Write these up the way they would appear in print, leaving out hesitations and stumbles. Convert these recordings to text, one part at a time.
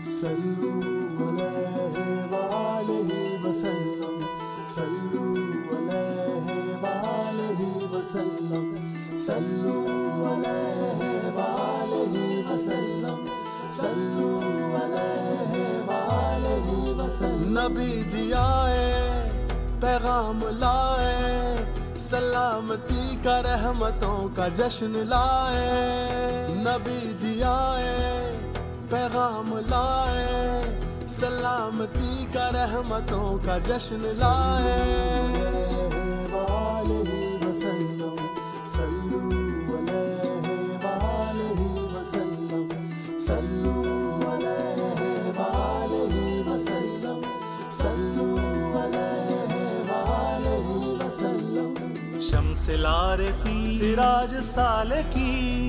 صلوا عليه وآله وسلم صلوا عليه وآله وسلم صلوا عليه وآله وسلم صلوا عليه وآله وسلم نبی جی آئے پیغام لائے سلامتی کا رحمتوں کا جشن لائے نبی جی آئے پیغام لائے سلامتی کا رحمتوں کا جشن لائے وآلہ وسلم صلو علیہ وآلہ وسلم صلو علیہ وآلہ وسلم صلو علیہ وآلہ وسلم شمس العارفین سراج سالکین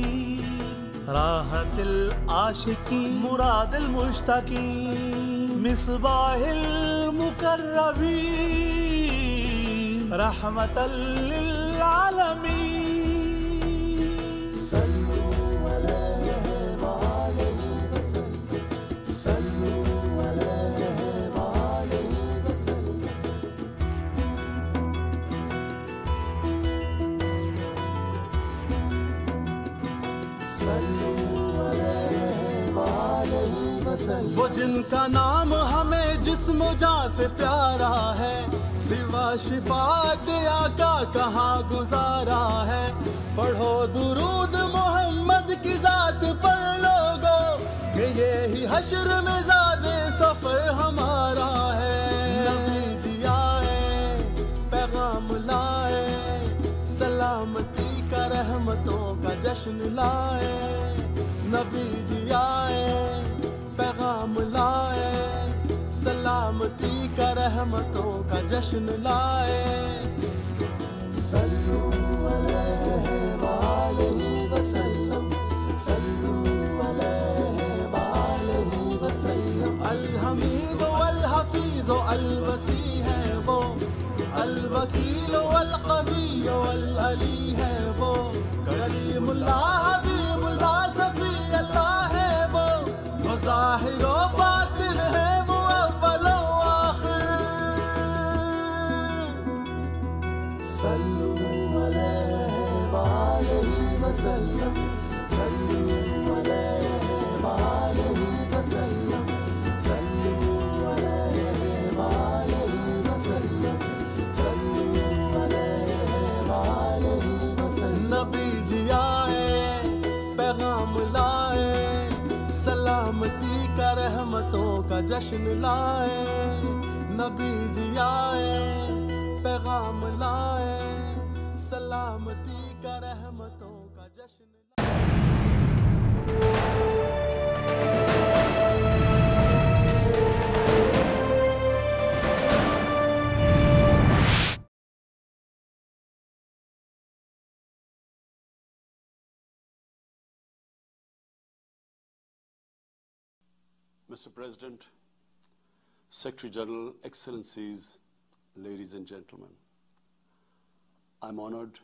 راحت العاشقین مراد المشتاقین مصباح المقربین رحمت للعالمین صلوا علیہ وآلہ وسلم صلوا علیہ وآلہ وسلم وہ جن کا نام ہمیں جسم و جاں سے پیارا ہے سوا شفاعت آقا کہاں گزارا ہے پڑھو درود محمد کی ذات پر لوگو کہ یہی حشر میں زاد سفر ہمارا ہے نبی جی آئے پیغام لائے سلامتی کا رحمتوں کا جشن لائے نبی جی آئے پیغام لائے سلامتی کا رحمتوں کا جشن لائے صلو علیہ وآلہ وسلم صلو علیہ وآلہ وسلم الحمید والحفیظ الوسیع ہے وہ الوکیل والقوی والعلی ہے وہ کریم اللہ حبیب اللہ صفی اللہ ہے وہ ظاہر و باطن ہے وہ اول و آخر صلو علیہ وآلہ وسلم صلو علیہ وآلہ وسلم صلو علیہ وآلہ وسلم صلو علیہ وآلہ وسلم نبی جی آئے پیغام لائے سلامتی کا رحمتوں کا جشن لائے نبی جی آئے پیغام لائے سلامتی کا رحمتوں کا جشن Mr. President, Secretary General, Excellencies, ladies and gentlemen, I'm honored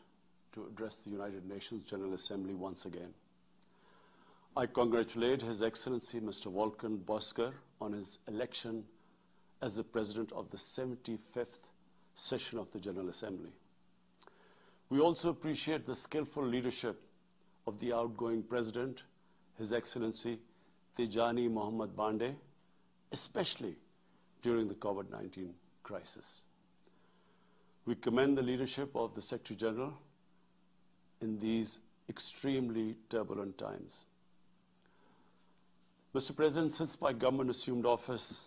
to address the United Nations General Assembly once again. I congratulate His Excellency Mr. Volkan Bozkır on his election as the President of the 75th session of the General Assembly. We also appreciate the skillful leadership of the outgoing President, His Excellency Tijani Mohammad Bande, especially during the COVID-19 crisis. We commend the leadership of the Secretary General in these extremely turbulent times. Mr. President, since my government assumed office,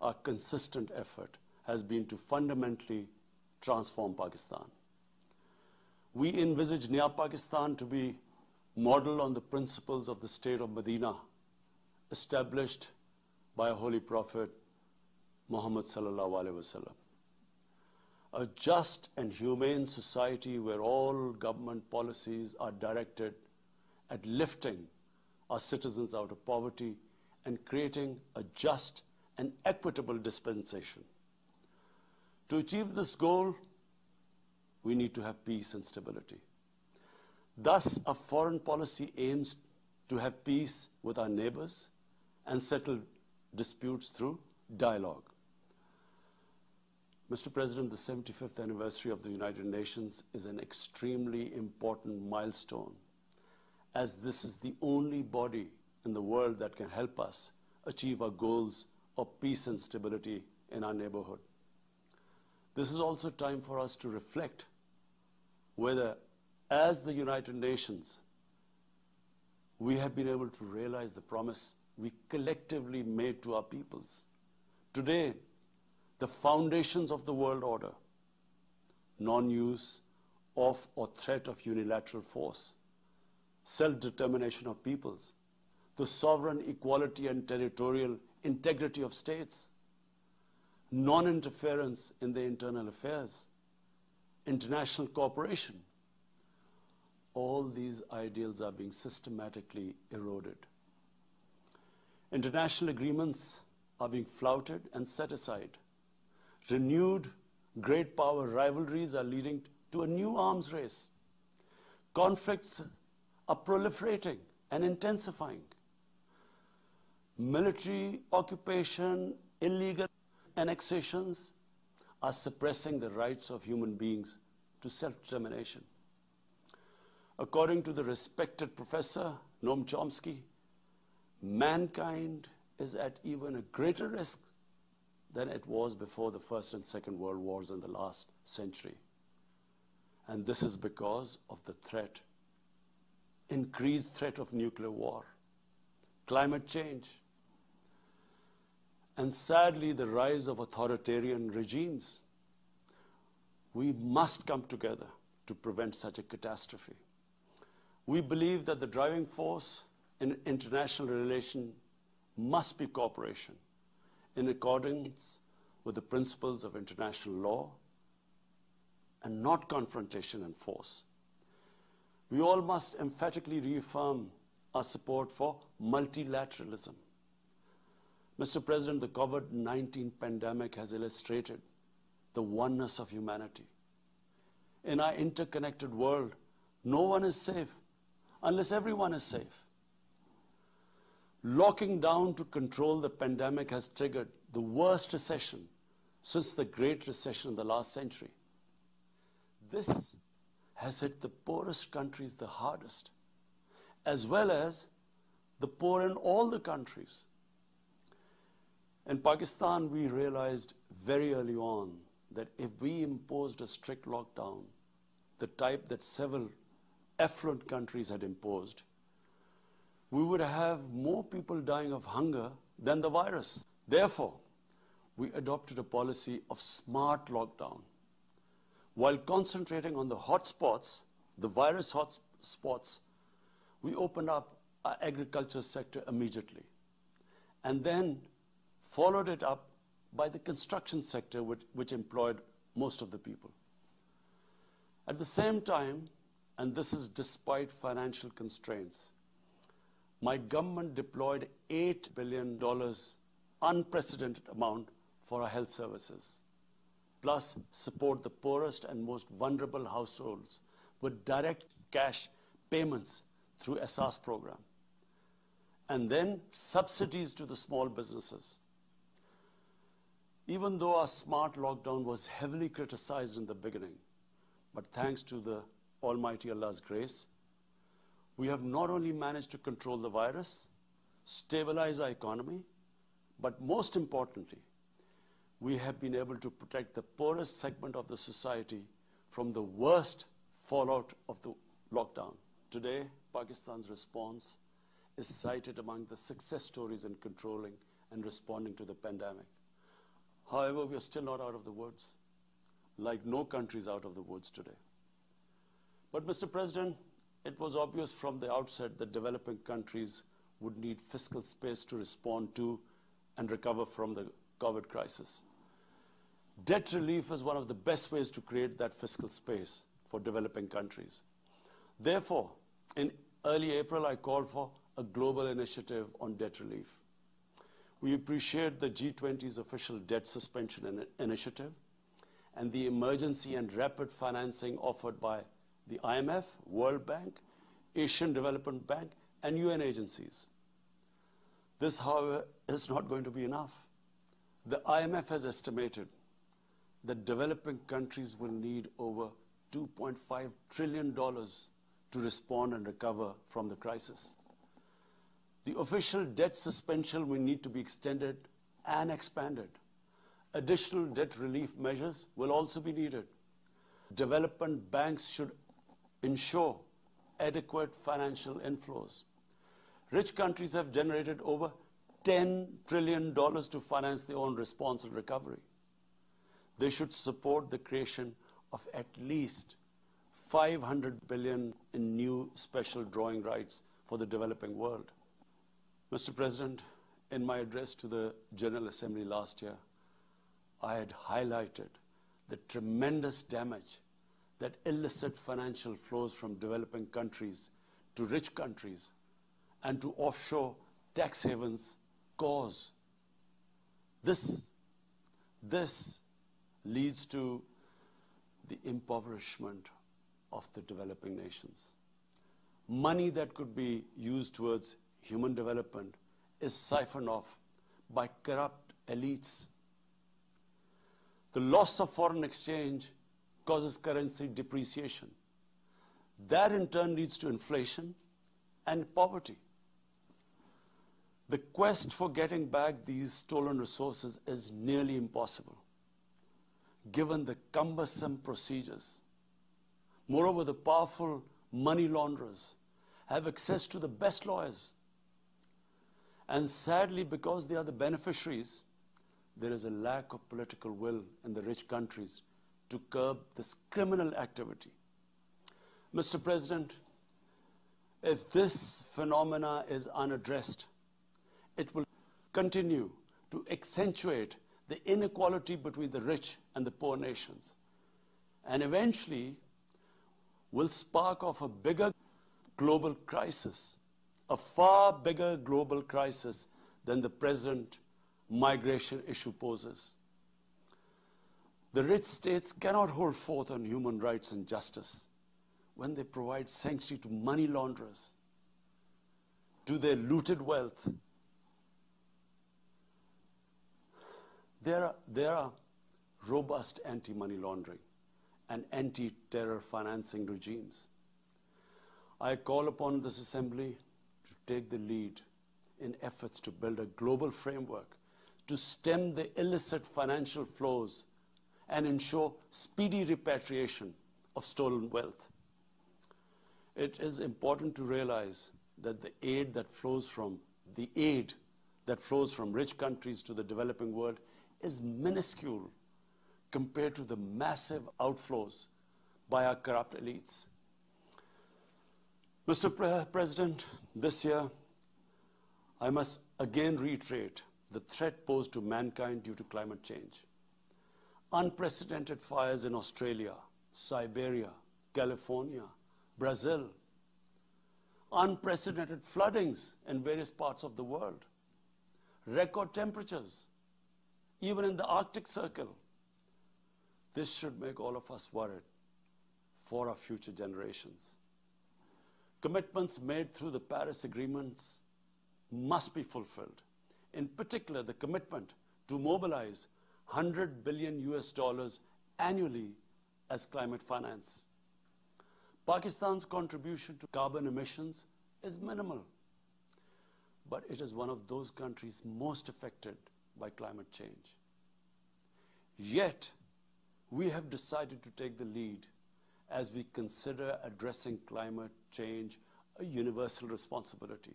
our consistent effort has been to fundamentally transform Pakistan. We envisage Naya Pakistan to be modeled on the principles of the state of Medina, established by a holy prophet, Muhammad sallallahu alaihi wasallam. A just and humane society where all government policies are directed at lifting our citizens out of poverty and creating a just and equitable dispensation. To achieve this goal, we need to have peace and stability. Thus, our foreign policy aims to have peace with our neighbors and settle disputes through dialogue. Mr. President, the 75th anniversary of the United Nations is an extremely important milestone, as this is the only body in the world that can help us achieve our goals of peace and stability in our neighborhood. This is also time for us to reflect whether, as the United Nations, we have been able to realize the promise we collectively made to our peoples. Today, the foundations of the world order, non-use of or threat of unilateral force, self-determination of peoples, the sovereign equality and territorial integrity of states, non-interference in their internal affairs, international cooperation, all these ideals are being systematically eroded. International agreements are being flouted and set aside. Renewed great power rivalries are leading to a new arms race. Conflicts are proliferating and intensifying. Military occupation, illegal annexations are suppressing the rights of human beings to self-determination. According to the respected professor Noam Chomsky, mankind is at even a greater risk than it was before the First and Second World Wars in the last century. And this is because of the threat, increased threat of nuclear war, climate change, and sadly the rise of authoritarian regimes. We must come together to prevent such a catastrophe. We believe that the driving force in international relations must be cooperation in accordance with the principles of international law and not confrontation and force. We all must emphatically reaffirm our support for multilateralism. Mr. President, the COVID-19 pandemic has illustrated the oneness of humanity. In our interconnected world, no one is safe unless everyone is safe. Locking down to control the pandemic has triggered the worst recession since the Great Recession in the last century. This has hit the poorest countries the hardest, as well as the poor in all the countries. In Pakistan, we realized very early on that if we imposed a strict lockdown, the type that several affluent countries had imposed, we would have more people dying of hunger than the virus. Therefore, we adopted a policy of smart lockdown. While concentrating on the hotspots, the virus hotspots, we opened up our agriculture sector immediately, and then followed it up by the construction sector, which employed most of the people. At the same time, and this is despite financial constraints, my government deployed $8 billion, unprecedented amount, for our health services, plus support the poorest and most vulnerable households with direct cash payments through SARS program, and then subsidies to the small businesses. Even though our smart lockdown was heavily criticized in the beginning, but thanks to the Almighty Allah's grace, we have not only managed to control the virus, stabilize our economy, but most importantly, we have been able to protect the poorest segment of the society from the worst fallout of the lockdown. Today, Pakistan's response is cited among the success stories in controlling and responding to the pandemic. However, we are still not out of the woods, like no country is out of the woods today. But Mr. President, it was obvious from the outset that developing countries would need fiscal space to respond to and recover from the COVID crisis. Debt relief is one of the best ways to create that fiscal space for developing countries. Therefore, in early April, I called for a global initiative on debt relief. We appreciate the G20's official debt suspension initiative and the emergency and rapid financing offered by the IMF, World Bank, Asian Development Bank, and UN agencies. This, however, is not going to be enough. The IMF has estimated that developing countries will need over $2.5 trillion to respond and recover from the crisis. The official debt suspension will need to be extended and expanded. Additional debt relief measures will also be needed. Development banks should ensure adequate financial inflows. Rich countries have generated over $10 trillion to finance their own response and recovery. They should support the creation of at least $500 billion in new special drawing rights for the developing world. Mr. President, in my address to the General Assembly last year, I had highlighted the tremendous damage that illicit financial flows from developing countries to rich countries and to offshore tax havens cause. This leads to the impoverishment of the developing nations. Money that could be used towards human development is siphoned off by corrupt elites. The loss of foreign exchange causes currency depreciation. That in turn leads to inflation and poverty. The quest for getting back these stolen resources is nearly impossible, given the cumbersome procedures. Moreover, the powerful money launderers have access to the best lawyers. And sadly, because they are the beneficiaries, there is a lack of political will in the rich countries to curb this criminal activity. Mr. President, if this phenomena is unaddressed, it will continue to accentuate the inequality between the rich and the poor nations, and eventually will spark off a bigger global crisis, a far bigger global crisis than the present migration issue poses. The rich states cannot hold forth on human rights and justice when they provide sanctuary to money launderers, to their looted wealth. There are robust anti-money laundering and anti-terror financing regimes. I call upon this Assembly to take the lead in efforts to build a global framework to stem the illicit financial flows and ensure speedy repatriation of stolen wealth. It is important to realize that the aid that flows from rich countries to the developing world is minuscule compared to the massive outflows by our corrupt elites. Mr. President, this year, I must again reiterate the threat posed to mankind due to climate change. Unprecedented fires in Australia, Siberia, California, Brazil. Unprecedented floodings in various parts of the world. Record temperatures, even in the Arctic Circle. This should make all of us worried for our future generations. Commitments made through the Paris agreements must be fulfilled. In particular, the commitment to mobilize $100 billion annually as climate finance. Pakistan's contribution to carbon emissions is minimal, but it is one of those countries most affected by climate change. Yet, we have decided to take the lead as we consider addressing climate change a universal responsibility.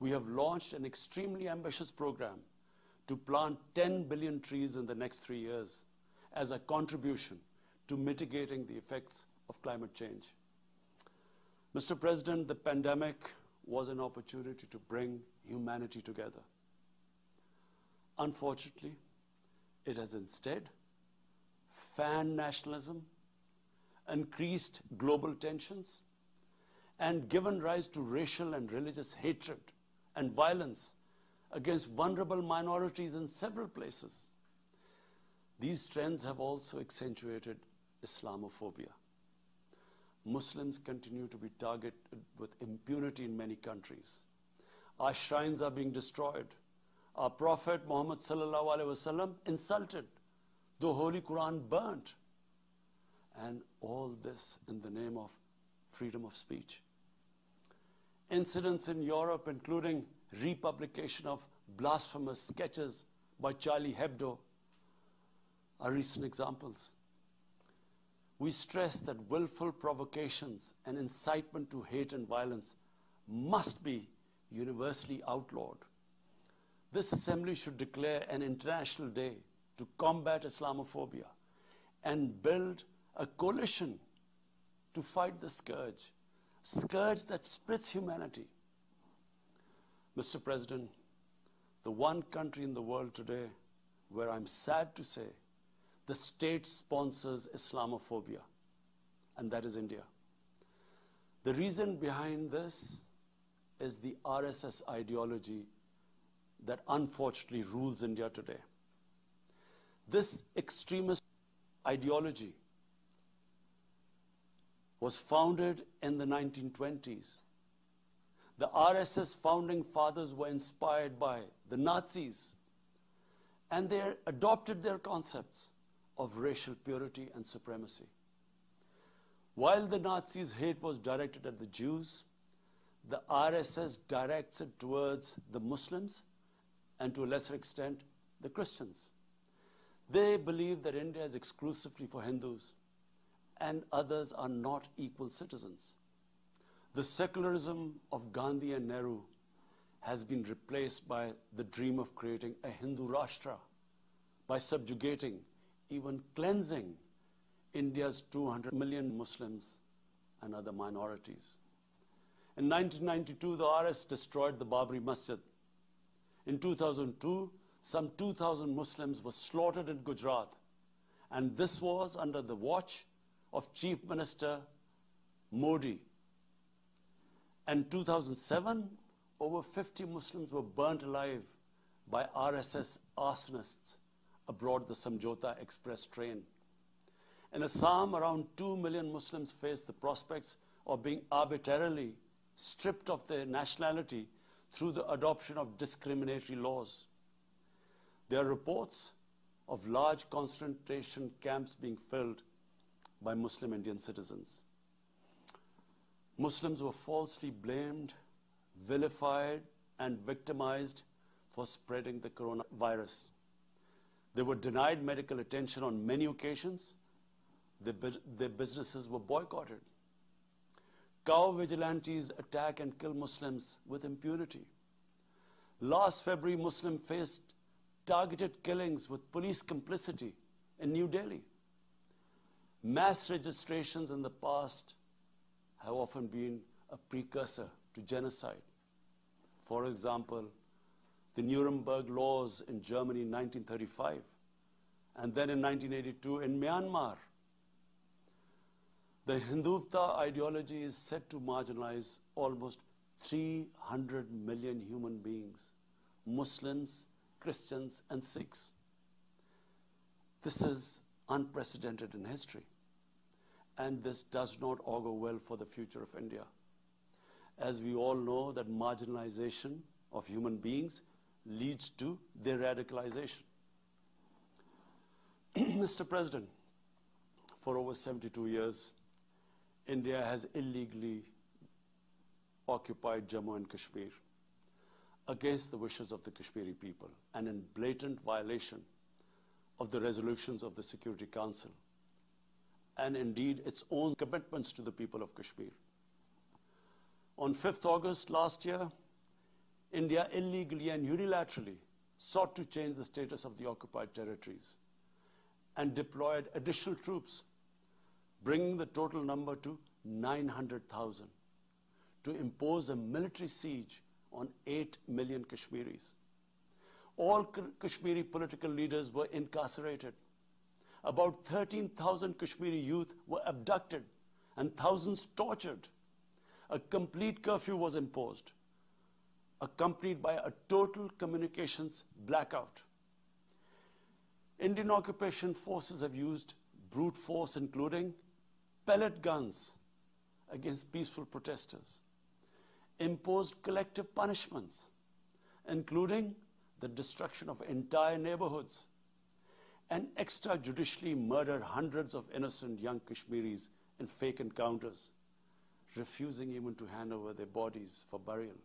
We have launched an extremely ambitious program to plant 10 billion trees in the next 3 years as a contribution to mitigating the effects of climate change. Mr. President, the pandemic was an opportunity to bring humanity together. Unfortunately, it has instead fanned nationalism, increased global tensions, and given rise to racial and religious hatred and violence against vulnerable minorities in several places. These trends have also accentuated Islamophobia. Muslims continue to be targeted with impunity in many countries. Our shrines are being destroyed. Our Prophet Muhammad sallallahu alaihi wasallam insulted. The Holy Quran burnt. And all this in the name of freedom of speech. Incidents in Europe, including republication of blasphemous sketches by Charlie Hebdo, are recent examples. We stress that willful provocations and incitement to hate and violence must be universally outlawed. This assembly should declare an international day to combat Islamophobia and build a coalition to fight the scourge that splits humanity. Mr. President, the one country in the world today where I'm sad to say the state sponsors Islamophobia, and that is India. The reason behind this is the RSS ideology that unfortunately rules India today. This extremist ideology was founded in the 1920s. The RSS founding fathers were inspired by the Nazis, and they adopted their concepts of racial purity and supremacy. While the Nazis' hate was directed at the Jews, the RSS directs it towards the Muslims and to a lesser extent, the Christians. They believe that India is exclusively for Hindus and others are not equal citizens. The secularism of Gandhi and Nehru has been replaced by the dream of creating a Hindu Rashtra by subjugating, even cleansing, India's 200 million Muslims and other minorities. In 1992, the RSS destroyed the Babri Masjid. In 2002, some 2,000 Muslims were slaughtered in Gujarat, and this was under the watch of Chief Minister Modi. In 2007, over 50 Muslims were burnt alive by RSS arsonists aboard the Samjhauta Express train. In Assam, around 2 million Muslims face the prospects of being arbitrarily stripped of their nationality through the adoption of discriminatory laws. There are reports of large concentration camps being filled by Muslim Indian citizens. Muslims were falsely blamed, vilified, and victimized for spreading the coronavirus. They were denied medical attention on many occasions. Their businesses were boycotted. Cow vigilantes attack and kill Muslims with impunity. Last February, Muslims faced targeted killings with police complicity in New Delhi. Mass registrations in the past have often been a precursor to genocide. For example, the Nuremberg laws in Germany in 1935, and then in 1982 in Myanmar. The Hindutva ideology is set to marginalize almost 300 million human beings, Muslims, Christians, and Sikhs. This is unprecedented in history, and this does not augur well for the future of India. As we all know, that marginalization of human beings leads to their radicalization. Mr. President, for over 72 years, India has illegally occupied Jammu and Kashmir against the wishes of the Kashmiri people and in blatant violation of the resolutions of the Security Council and indeed its own commitments to the people of Kashmir. On 5th August last year, India illegally and unilaterally sought to change the status of the occupied territories and deployed additional troops, bringing the total number to 900,000, to impose a military siege on 8 million Kashmiris. All Kashmiri political leaders were incarcerated. About 13,000 Kashmiri youth were abducted and thousands tortured. A complete curfew was imposed, accompanied by a total communications blackout. Indian occupation forces have used brute force, including pellet guns against peaceful protesters, imposed collective punishments, including the destruction of entire neighborhoods, and extrajudicially murdered hundreds of innocent young Kashmiris in fake encounters, refusing even to hand over their bodies for burial.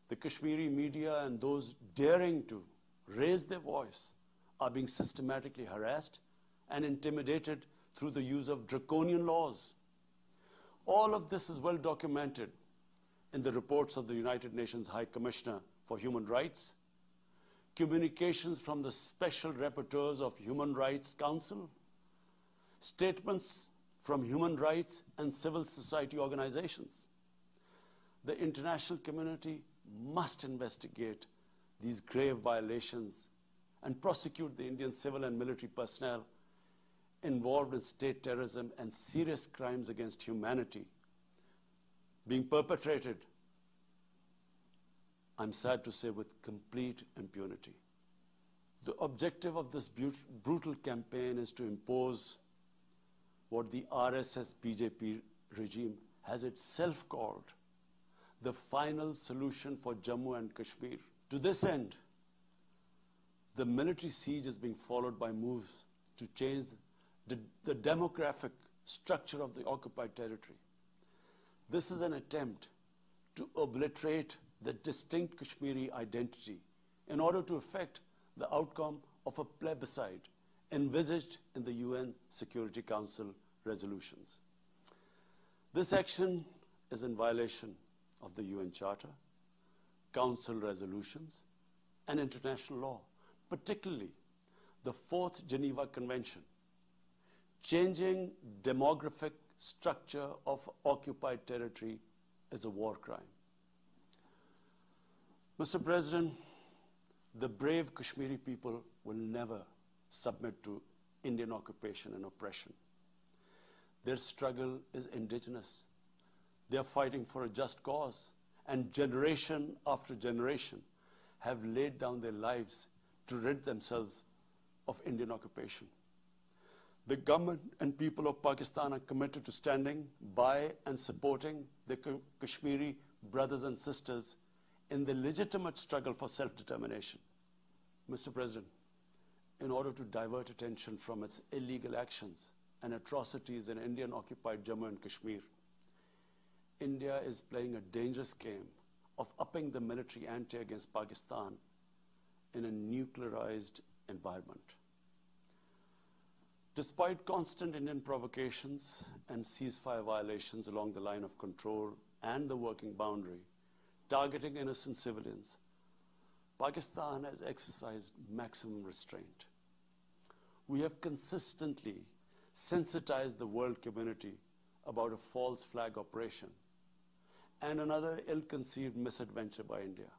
The Kashmiri media and those daring to raise their voice are being systematically harassed and intimidated through the use of draconian laws. All of this is well documented in the reports of the United Nations High Commissioner for Human Rights, communications from the Special Rapporteurs of Human Rights Council, statements from human rights and civil society organizations. The international community must investigate these grave violations and prosecute the Indian civil and military personnel involved in state terrorism and serious crimes against humanity being perpetrated, I'm sad to say, with complete impunity. The objective of this brutal campaign is to impose what the RSS BJP regime has itself called the final solution for Jammu and Kashmir. To this end, the military siege is being followed by moves to change the demographic structure of the occupied territory. This is an attempt to obliterate the distinct Kashmiri identity in order to effect the outcome of a plebiscite envisaged in the UN Security Council resolutions. This action is in violation of the UN Charter, Council resolutions, and international law, particularly the Fourth Geneva Convention. Changing demographic structure of occupied territory is a war crime. Mr. President, the brave Kashmiri people will never submit to Indian occupation and oppression. Their struggle is indigenous. They are fighting for a just cause, and generation after generation have laid down their lives to rid themselves of Indian occupation. The government and people of Pakistan are committed to standing by and supporting the Kashmiri brothers and sisters in the legitimate struggle for self-determination. Mr. President, in order to divert attention from its illegal actions and atrocities in Indian-occupied Jammu and Kashmir, India is playing a dangerous game of upping the military ante against Pakistan in a nuclearized environment. Despite constant Indian provocations and ceasefire violations along the line of control and the working boundary, targeting innocent civilians, Pakistan has exercised maximum restraint. We have consistently sensitized the world community about a false flag operation and another ill-conceived misadventure by India.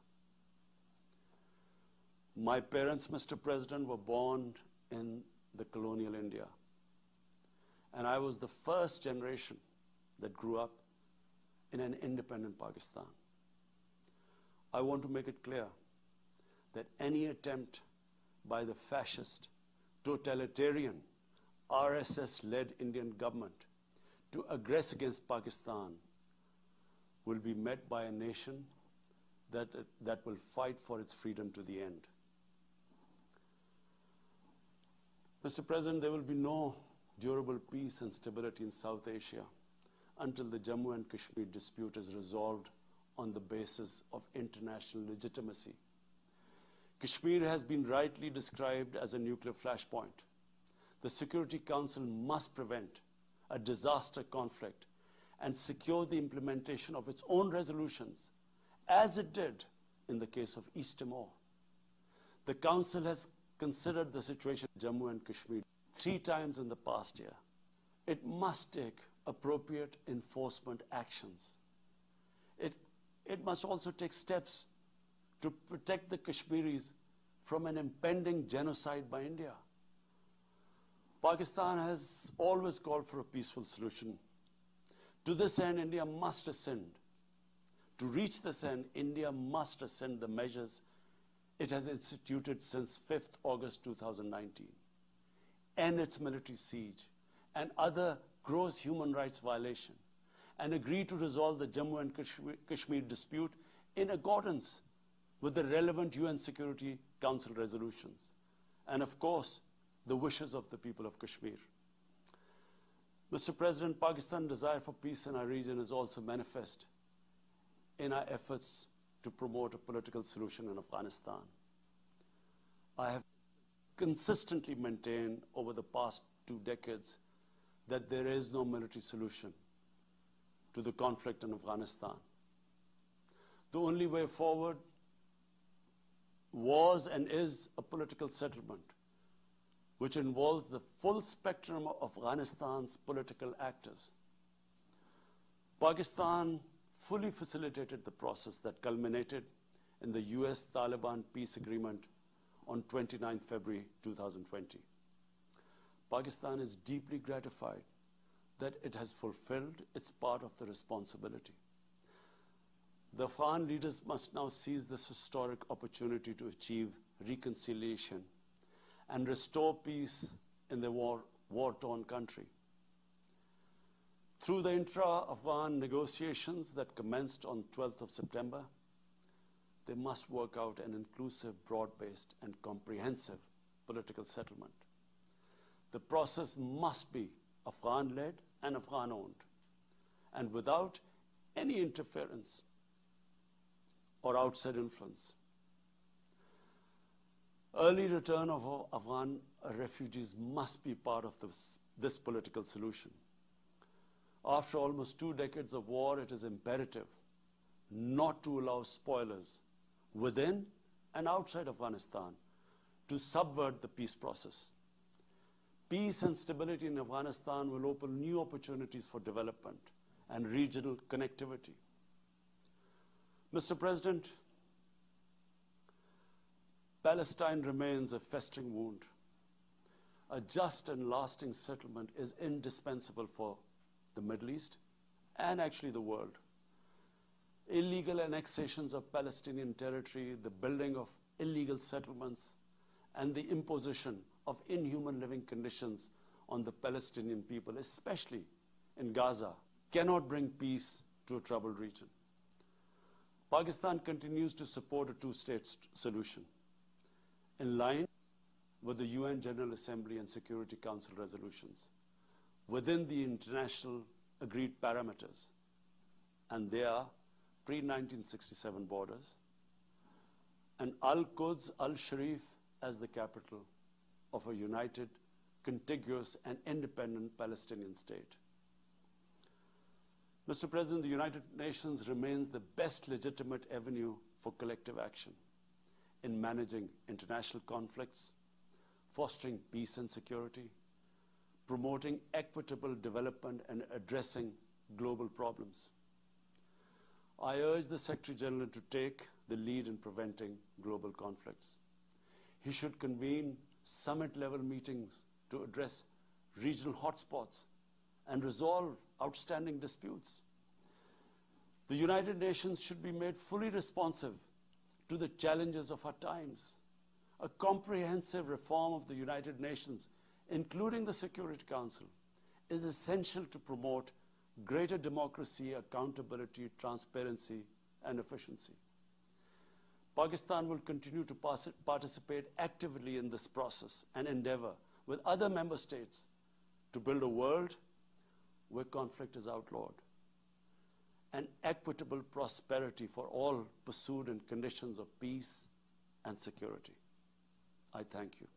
My parents, Mr. President, were born in the colonial India, and I was the first generation that grew up in an independent Pakistan. I want to make it clear that any attempt by the fascist, totalitarian, RSS-led Indian government to aggress against Pakistan will be met by a nation that will fight for its freedom to the end. Mr. President, there will be no durable peace and stability in South Asia until the Jammu and Kashmir dispute is resolved on the basis of international legitimacy. Kashmir has been rightly described as a nuclear flashpoint. The Security Council must prevent a disaster conflict and secure the implementation of its own resolutions, as it did in the case of East Timor. The Council has considered the situation in Jammu and Kashmir 3 times in the past year. It must take appropriate enforcement actions. It must also take steps to protect the Kashmiris from an impending genocide by India. Pakistan has always called for a peaceful solution. To this end, India must rescind. To reach this end, India must rescind the measures it has instituted since 5th August 2019, end its military siege and other gross human rights violations, and agree to resolve the Jammu and Kashmir dispute in accordance with the relevant UN Security Council resolutions, and of course, the wishes of the people of Kashmir. Mr. President, Pakistan's desire for peace in our region is also manifest in our efforts to promote a political solution in Afghanistan. I have consistently maintained over the past 2 decades that there is no military solution to the conflict in Afghanistan. The only way forward was and is a political settlement, which involves the full spectrum of Afghanistan's political actors. Pakistan fully facilitated the process that culminated in the US-Taliban peace agreement on 29 February 2020. Pakistan is deeply gratified that it has fulfilled its part of the responsibility. The Afghan leaders must now seize this historic opportunity to achieve reconciliation and restore peace in the war-torn country. Through the intra-Afghan negotiations that commenced on 12th of September, they must work out an inclusive, broad-based, and comprehensive political settlement. The process must be Afghan-led and Afghan-owned, and without any interference or outside influence. Early return of Afghan refugees must be part of this political solution. After almost 2 decades of war, it is imperative not to allow spoilers within and outside Afghanistan to subvert the peace process. Peace and stability in Afghanistan will open new opportunities for development and regional connectivity. Mr. President, Palestine remains a festering wound. A just and lasting settlement is indispensable for the Middle East and actually the world. Illegal annexations of Palestinian territory, the building of illegal settlements, and the imposition of inhuman living conditions on the Palestinian people, especially in Gaza, cannot bring peace to a troubled region. Pakistan continues to support a 2-state solution in line with the UN General Assembly and Security Council resolutions within the international agreed parameters, and they are pre-1967 borders, and Al-Quds, Al-Sharif as the capital of a united, contiguous, and independent Palestinian state. Mr. President, the United Nations remains the best legitimate avenue for collective action in managing international conflicts, fostering peace and security, promoting equitable development, and addressing global problems. I urge the Secretary General to take the lead in preventing global conflicts. He should convene summit-level meetings to address regional hotspots and resolve outstanding disputes. The United Nations should be made fully responsive to the challenges of our times. A comprehensive reform of the United Nations, including the Security Council, is essential to promote greater democracy, accountability, transparency, and efficiency. Pakistan will continue to participate actively in this process and endeavor with other member states to build a world where conflict is outlawed and equitable prosperity for all pursued in conditions of peace and security. I thank you.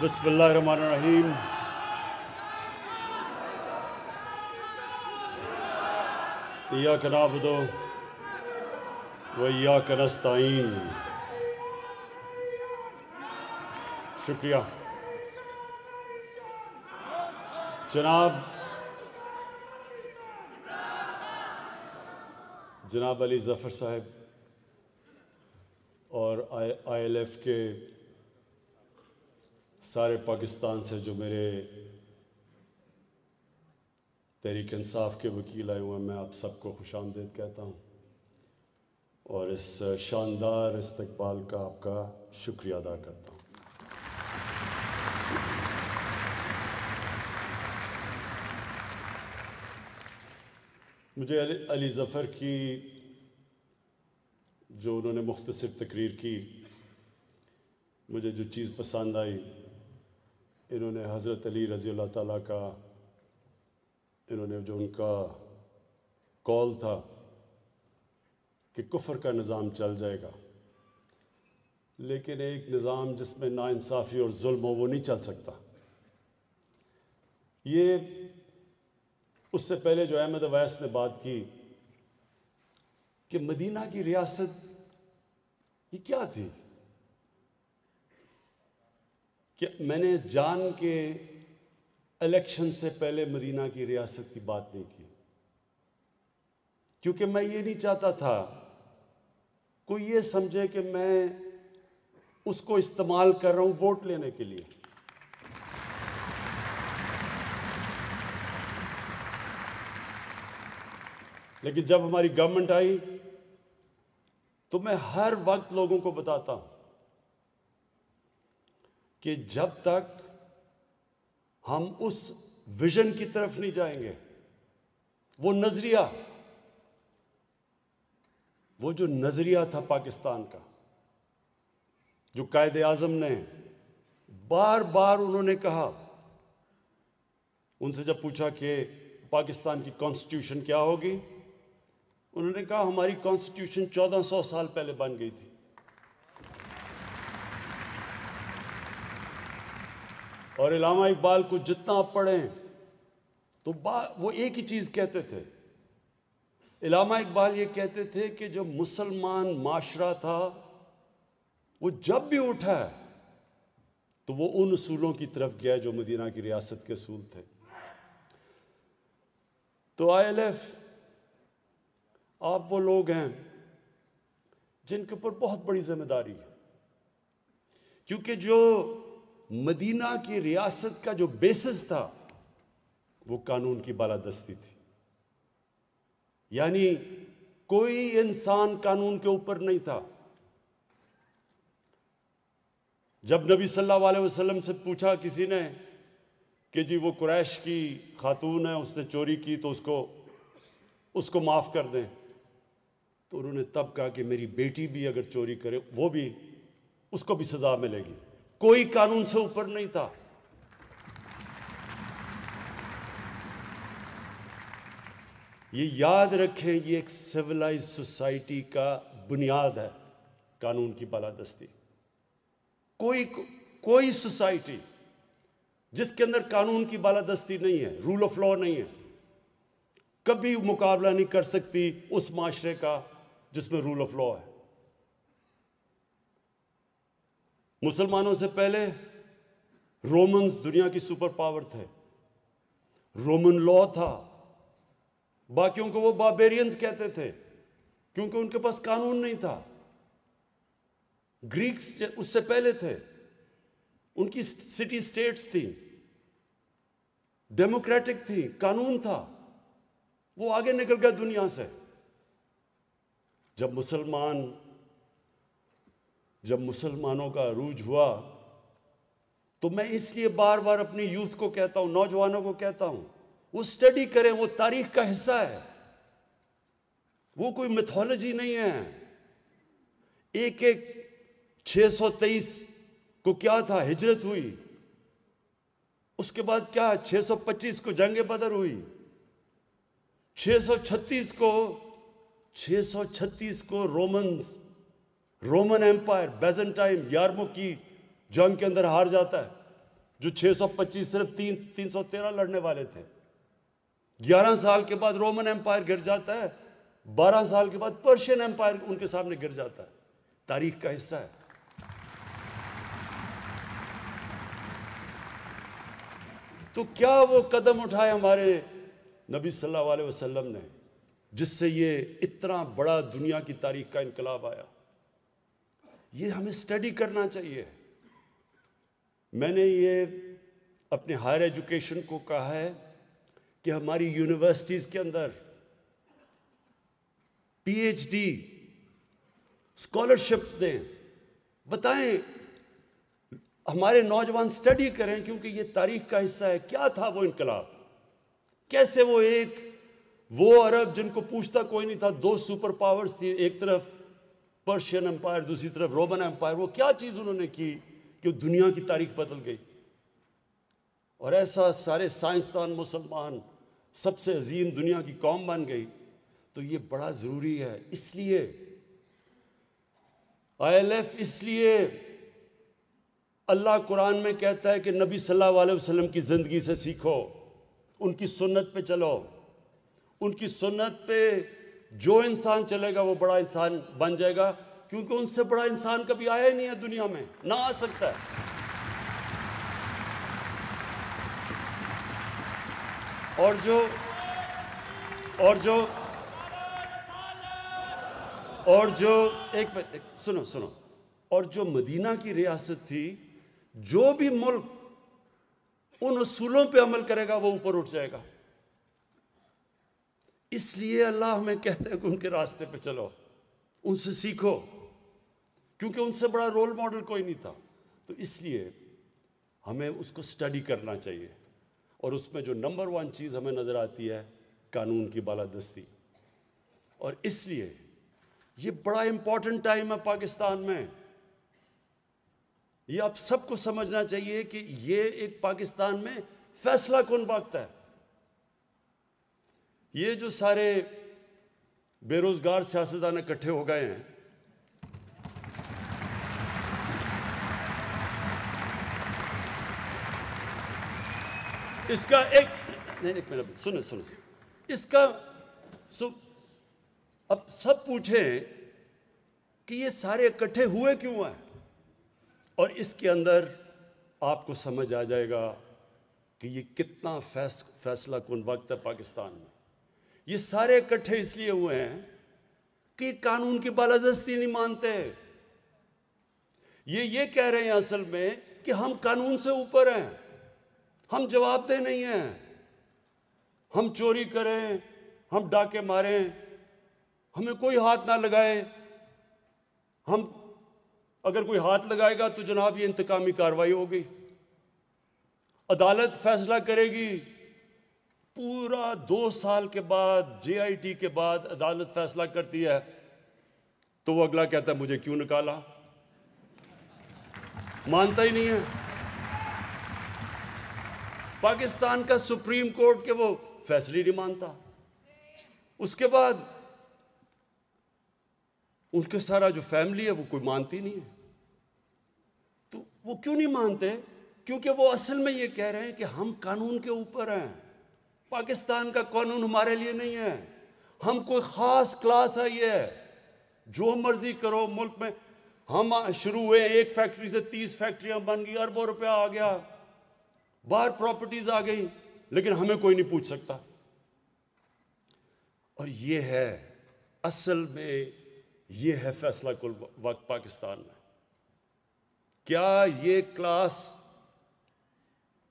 Bismillahir Rahmanir Rahim. إياك نعبد وإياك نستعين. شکریہ. جناب علی ظفر صاحب اور I L F کے سارے پاکستان سے جو میرے تحریک انصاف کے وکیل آئے ہوئے ہیں، میں آپ سب کو خوش آمدید کہتا ہوں اور اس شاندار استقبال کا آپ کا شکریہ ادا کرتا ہوں. مجھے علی ظفر کی جو انہوں نے مختصر تقریر کی، مجھے جو چیز پسند آئی، انہوں نے حضرت علی رضی اللہ تعالیٰ کا، انہوں نے جو ان کا قول تھا کہ کفر کا نظام چل جائے گا، لیکن ایک نظام جس میں ناانصافی اور ظلم ہو وہ نہیں چل سکتا. یہ اس سے پہلے جو احمد اویس نے بات کی کہ مدینہ کی ریاست یہ کیا تھی، کہ میں نے جان کے الیکشن سے پہلے مدینہ کی ریاست کی بات نہیں کی، کیونکہ میں یہ نہیں چاہتا تھا کوئی یہ سمجھے کہ میں اس کو استعمال کر رہا ہوں ووٹ لینے کے لیے. لیکن جب ہماری گورنمنٹ آئی تو میں ہر وقت لوگوں کو بتاتا ہوں کہ جب تک ہم اس ویژن کی طرف نہیں جائیں گے، وہ جو نظریہ تھا پاکستان کا، جو قائد اعظم نے بار بار انہوں نے کہا، ان سے جب پوچھا کہ پاکستان کی کانسٹیٹیوشن کیا ہوگی، انہوں نے کہا ہماری کانسٹیٹیوشن 1400 سال پہلے بن گئی تھی. اور علامہ اقبال کو جتنا آپ پڑھیں تو وہ ایک ہی چیز کہتے تھے. علامہ اقبال یہ کہتے تھے کہ جو مسلمان معاشرہ تھا وہ جب بھی اٹھا ہے تو وہ ان اصولوں کی طرف گیا جو مدینہ کی ریاست کے اصول تھے. تو آئی ایل ایف، آپ وہ لوگ ہیں جن کے اوپر بہت بڑی ذمہ داری ہے، کیونکہ جو مدینہ کی ریاست کا جو بیسس تھا وہ قانون کی بالادستی تھی. یعنی کوئی انسان قانون کے اوپر نہیں تھا. جب نبی صلی اللہ علیہ وسلم سے پوچھا کسی نے کہ جی وہ قریش کی خاتون ہے، اس نے چوری کی تو اس کو معاف کر دیں، تو انہوں نے تب کہا کہ میری بیٹی بھی اگر چوری کرے اس کو بھی سزا ملے گی. کوئی قانون سے اوپر نہیں تھا. یہ یاد رکھیں، یہ ایک سویلائز سوسائٹی کا بنیاد ہے قانون کی بالادستی. کوئی سوسائٹی جس کے اندر قانون کی بالادستی نہیں ہے، رول آف لا نہیں ہے، کبھی مقابلہ نہیں کر سکتی اس معاشرے کا جس میں رول آف لا ہے. مسلمانوں سے پہلے رومنز دنیا کی سپر پاور تھے، رومن لا تھا. باقیوں کو وہ باربیرینز کہتے تھے کیونکہ ان کے پاس قانون نہیں تھا. گریکس اس سے پہلے تھے، ان کی سٹی سٹیٹس تھیں، ڈیموکریٹک تھیں، قانون تھا، وہ آگے نکل گئے دنیا سے. جب مسلمانوں کا عروج ہوا تو میں اس لیے بار بار اپنی یوتھ کو کہتا ہوں، نوجوانوں کو کہتا ہوں، وہ سٹڈی کریں، وہ تاریخ کا حصہ ہے، وہ کوئی میتھولوجی نہیں ہے. 623 کو کیا تھا، ہجرت ہوئی، اس کے بعد کیا 625 کو جنگ بدر ہوئی، 636 کو رومن ایمپائر بیزنٹائن یارموک کی جنگ کے اندر ہار جاتا ہے، جو 625 صرف 313 لڑنے والے تھے. 11 سال کے بعد رومن ایمپائر گر جاتا ہے 12 سال کے بعد پرشین ایمپائر ان کے سامنے گر جاتا ہے. تاریخ کا حصہ ہے. تو کیا وہ قدم اٹھائے ہمارے نبی صلی اللہ علیہ وسلم نے جس سے یہ اتنا بڑا دنیا کی تاریخ کا انقلاب آیا. یہ ہمیں اسٹڈی کرنا چاہیے. میں نے یہ اپنے ہائر ایجوکیشن کو کہا ہے کہ ہماری یونیورسٹیز کے اندر پی ایچ ڈی اسکالرشپ دیں. بتائیں ہمارے نوجوان اسٹڈی کریں کیونکہ یہ تاریخ کا حصہ ہے. کیا تھا وہ انقلاب؟ کیسے وہ عرب جن کو پوچھتا کوئی نہیں تھا, 2 سپر پاورز تھی, ایک طرف پرشین امپائر دوسری طرف رومن امپائر, وہ کیا چیز انہوں نے کی کہ دنیا کی تاریخ بدل گئی. اور ایسا سارے سائنسدان مسلمان سب سے عظیم دنیا کی قوم بن گئی. تو یہ بڑا ضروری ہے. اس لیے ILF, اس لیے اللہ قرآن میں کہتا ہے کہ نبی صلی اللہ علیہ وسلم کی زندگی سے سیکھو, ان کی سنت پہ چلو. ان کی سنت پہ جو انسان چلے گا وہ بڑا انسان بن جائے گا, کیونکہ ان سے بڑا انسان کبھی آیا ہی نہیں ہے دنیا میں, نہ آ سکتا ہے. اور جو ایک سنو اور جو مدینہ کی ریاست تھی, جو بھی ملک ان اصولوں پہ عمل کرے گا وہ اوپر اٹھ جائے گا. اس لیے اللہ ہمیں کہتا ہے کہ ان کے راستے پہ چلو, ان سے سیکھو, کیونکہ ان سے بڑا رول ماڈل کوئی نہیں تھا. تو اس لیے ہمیں اس کو سٹڈی کرنا چاہیے. اور اس میں جو نمبر 1 چیز ہمیں نظر آتی ہے قانون کی بالادستی. اور اس لیے یہ بڑا امپورٹنٹ ٹائم ہے پاکستان میں. یہ آپ سب کو سمجھنا چاہیے کہ یہ ایک پاکستان میں فیصلہ کن وقت ہے. یہ جو سارے بے روزگار سیاستدان اکٹھے ہو گئے ہیں, اس کا ایک منٹ سنیں, اس کا اب سب پوچھیں کہ یہ سارے اکٹھے ہوئے کیوں ہیں, اور اس کے اندر آپ کو سمجھ آ جائے گا کہ یہ کتنا فیصلہ کن وقت ہے پاکستان میں. یہ سارے اکٹھے اس لیے ہوئے ہیں کہ یہ قانون کی بالادستی نہیں مانتے. یہ کہہ رہے ہیں اصل میں کہ ہم قانون سے اوپر ہیں, ہم جواب دہ نہیں ہیں. ہم چوری کریں, ہم ڈاکے ماریں, ہمیں کوئی ہاتھ نہ لگائے. ہم اگر کوئی ہاتھ لگائے گا تو جناب یہ انتقامی کارروائی ہوگی. عدالت فیصلہ کرے گی. پورا 2 سال کے بعد JIT کے بعد عدالت فیصلہ کرتی ہے تو وہ اگلا کہتا ہے مجھے کیوں نکالا. مانتا ہی نہیں ہے. پاکستان کا سپریم کورٹ کے وہ فیصلے نہیں مانتا. اس کے بعد ان کے سارا جو فیملی ہے وہ کوئی مانتی نہیں ہے. تو وہ کیوں نہیں مانتے؟ کیونکہ وہ اصل میں یہ کہہ رہے ہیں کہ ہم قانون کے اوپر ہیں. پاکستان کا قانون ہمارے لیے نہیں ہے. ہم کوئی خاص کلاس ہے, یہ جو مرضی کرو ملک میں. ہم شروع ہوئے 1 فیکٹری سے 30 فیکٹریاں بن گئی, اربوں روپیہ آ گیا, باہر پراپرٹیز آ گئی, لیکن ہمیں کوئی نہیں پوچھ سکتا. اور یہ ہے اصل میں یہ ہے فیصلہ کن وقت پاکستان میں. کیا یہ کلاس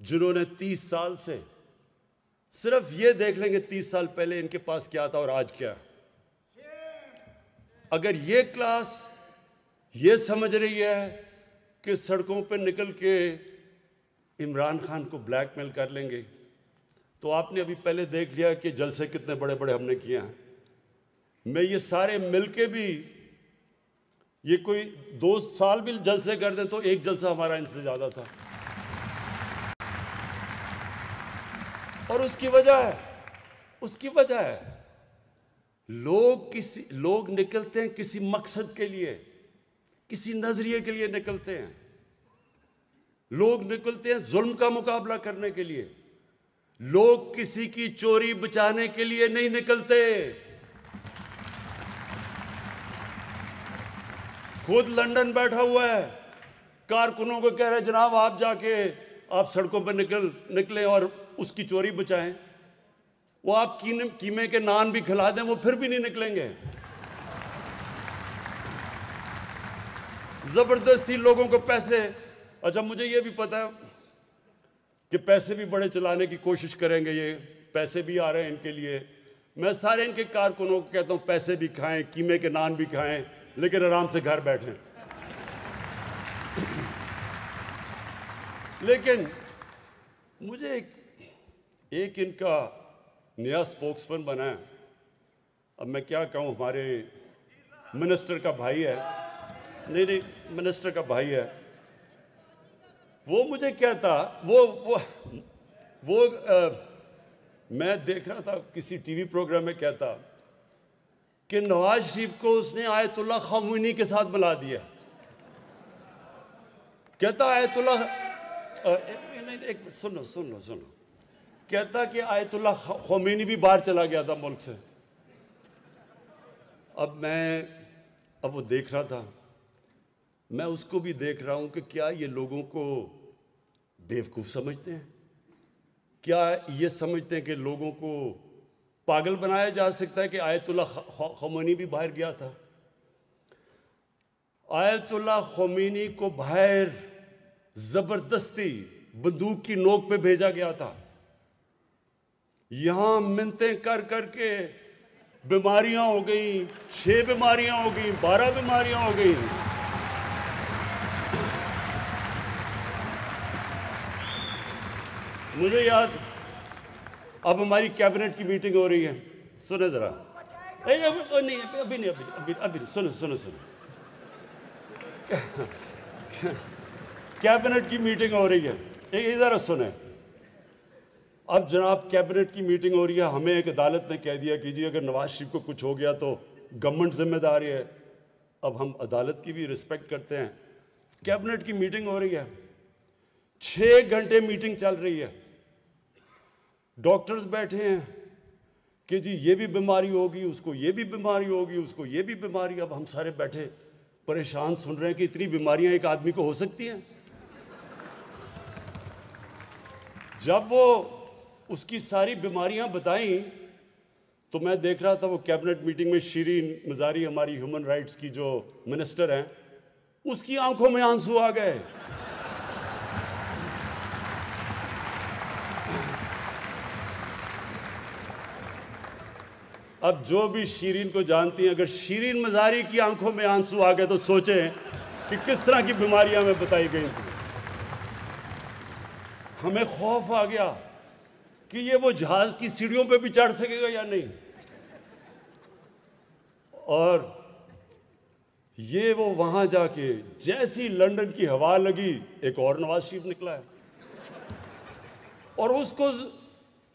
جنہوں نے 30 سال سے صرف یہ دیکھ لیں گے 30 سال پہلے ان کے پاس کیا تھا اور آج کیا, اگر یہ کلاس یہ سمجھ رہی ہے کہ سڑکوں پہ نکل کے عمران خان کو بلیک میل کر لیں گے, تو آپ نے ابھی پہلے دیکھ لیا کہ جلسے کتنے بڑے بڑے ہم نے کیے ہیں. میں یہ سارے مل کے بھی یہ کوئی 2 سال بھی جلسے کر دیں تو 1 جلسہ ہمارا ان سے زیادہ تھا. اور اس کی وجہ ہے لوگ نکلتے ہیں کسی مقصد کے لیے, کسی نظریے کے لیے نکلتے ہیں. لوگ نکلتے ہیں ظلم کا مقابلہ کرنے کے لیے. لوگ کسی کی چوری بچانے کے لیے نہیں نکلتے. خود لندن بیٹھا ہوا ہے، کارکنوں کو کہہ رہے جناب آپ جا کے آپ سڑکوں پر نکلیں اور اس کی چوری بچائیں. وہ آپ قیمے کے نان بھی کھلا دیں وہ پھر بھی نہیں نکلیں گے. زبردستی لوگوں کو پیسے. اچھا مجھے یہ بھی پتا ہے کہ پیسے بھی بڑے چلانے کی کوشش کریں گے، یہ پیسے بھی آ رہے ہیں ان کے لیے. میں سارے ان کے کارکنوں کو کہتا ہوں پیسے بھی کھائیں، قیمے کے نان بھی کھائیں، لیکن آرام سے گھر بیٹھیں. لیکن مجھے ایک ان کا نیا سپوکسمن بنا ہے. اب میں کیا کہوں، ہمارے منسٹر کا بھائی ہے، نہیں منسٹر کا بھائی ہے. وہ مجھے کہتا، وہ میں دیکھ رہا تھا کسی ٹی وی پروگرام میں، کہتا کہ نواز شریف کو اس نے آیت اللہ خامنئی کے ساتھ ملا دیا. کہتا آیت اللہ سنو کہتا کہ آیت اللہ خامنئی بھی باہر چلا گیا تھا ملک سے. اب وہ دیکھ رہا تھا، میں اس کو بھی دیکھ رہا ہوں کہ کیا یہ لوگوں کو بیوقوف سمجھتے ہیں؟ کیا یہ سمجھتے ہیں کہ لوگوں کو پاگل بنایا جا سکتا ہے کہ آیت اللہ خامنئی بھی باہر گیا تھا؟ آیت اللہ خامنئی کو باہر زبردستی بندوق کی نوک پہ بھیجا گیا تھا. یہاں منتیں کر کر کے بیماریاں ہو گئیں، 6 بیماریاں ہو گئیں، 12 بیماریاں ہو گئیں. مجھے یاد، اب ہماری کیبنٹ کی میٹنگ ہو رہی ہے. سنیں ذرا، ابھی سنو کیبنٹ کی میٹنگ ہو رہی ہے، ذرا سنیں. اب جناب کیبنٹ کی میٹنگ ہو رہی ہے، ہمیں ایک عدالت نے کہہ دیا کہ جی اگر نواز شریف کو کچھ ہو گیا تو گورنمنٹ ذمہ داری ہے. اب ہم عدالت کی بھی رسپیکٹ کرتے ہیں. کیبنٹ کی میٹنگ ہو رہی ہے، 6 گھنٹے میٹنگ چل رہی ہے. ڈاکٹرز بیٹھے ہیں کہ جی یہ بھی بیماری ہوگی، اس کو یہ بھی بیماری ہوگی، اس کو یہ بھی بیماری. اب ہم سارے بیٹھے پریشان سن رہے ہیں کہ اتنی بیماریاں ایک آدمی کو ہو سکتی ہیں. جب وہ اس کی ساری بیماریاں بتائیں تو میں دیکھ رہا تھا وہ کیبنٹ میٹنگ میں شیرین مزاری، ہماری ہیومن رائٹس کی جو منسٹر ہیں، اس کی آنکھوں میں آنسو آ گئے. اب جو بھی شیرین کو جانتی ہیں، اگر شیرین مزاری کی آنکھوں میں آنسو آ گئے تو سوچیں کہ کس طرح کی بیماریاں میں بتائی گئی تھیں. ہمیں خوف آ گیا کہ یہ وہ جہاز کی سیڑھیوں پہ بھی چڑھ سکے گا یا نہیں. اور یہ وہ وہاں جا کے جیسی لندن کی ہوا لگی، ایک اور نواز شریف نکلا ہے. اور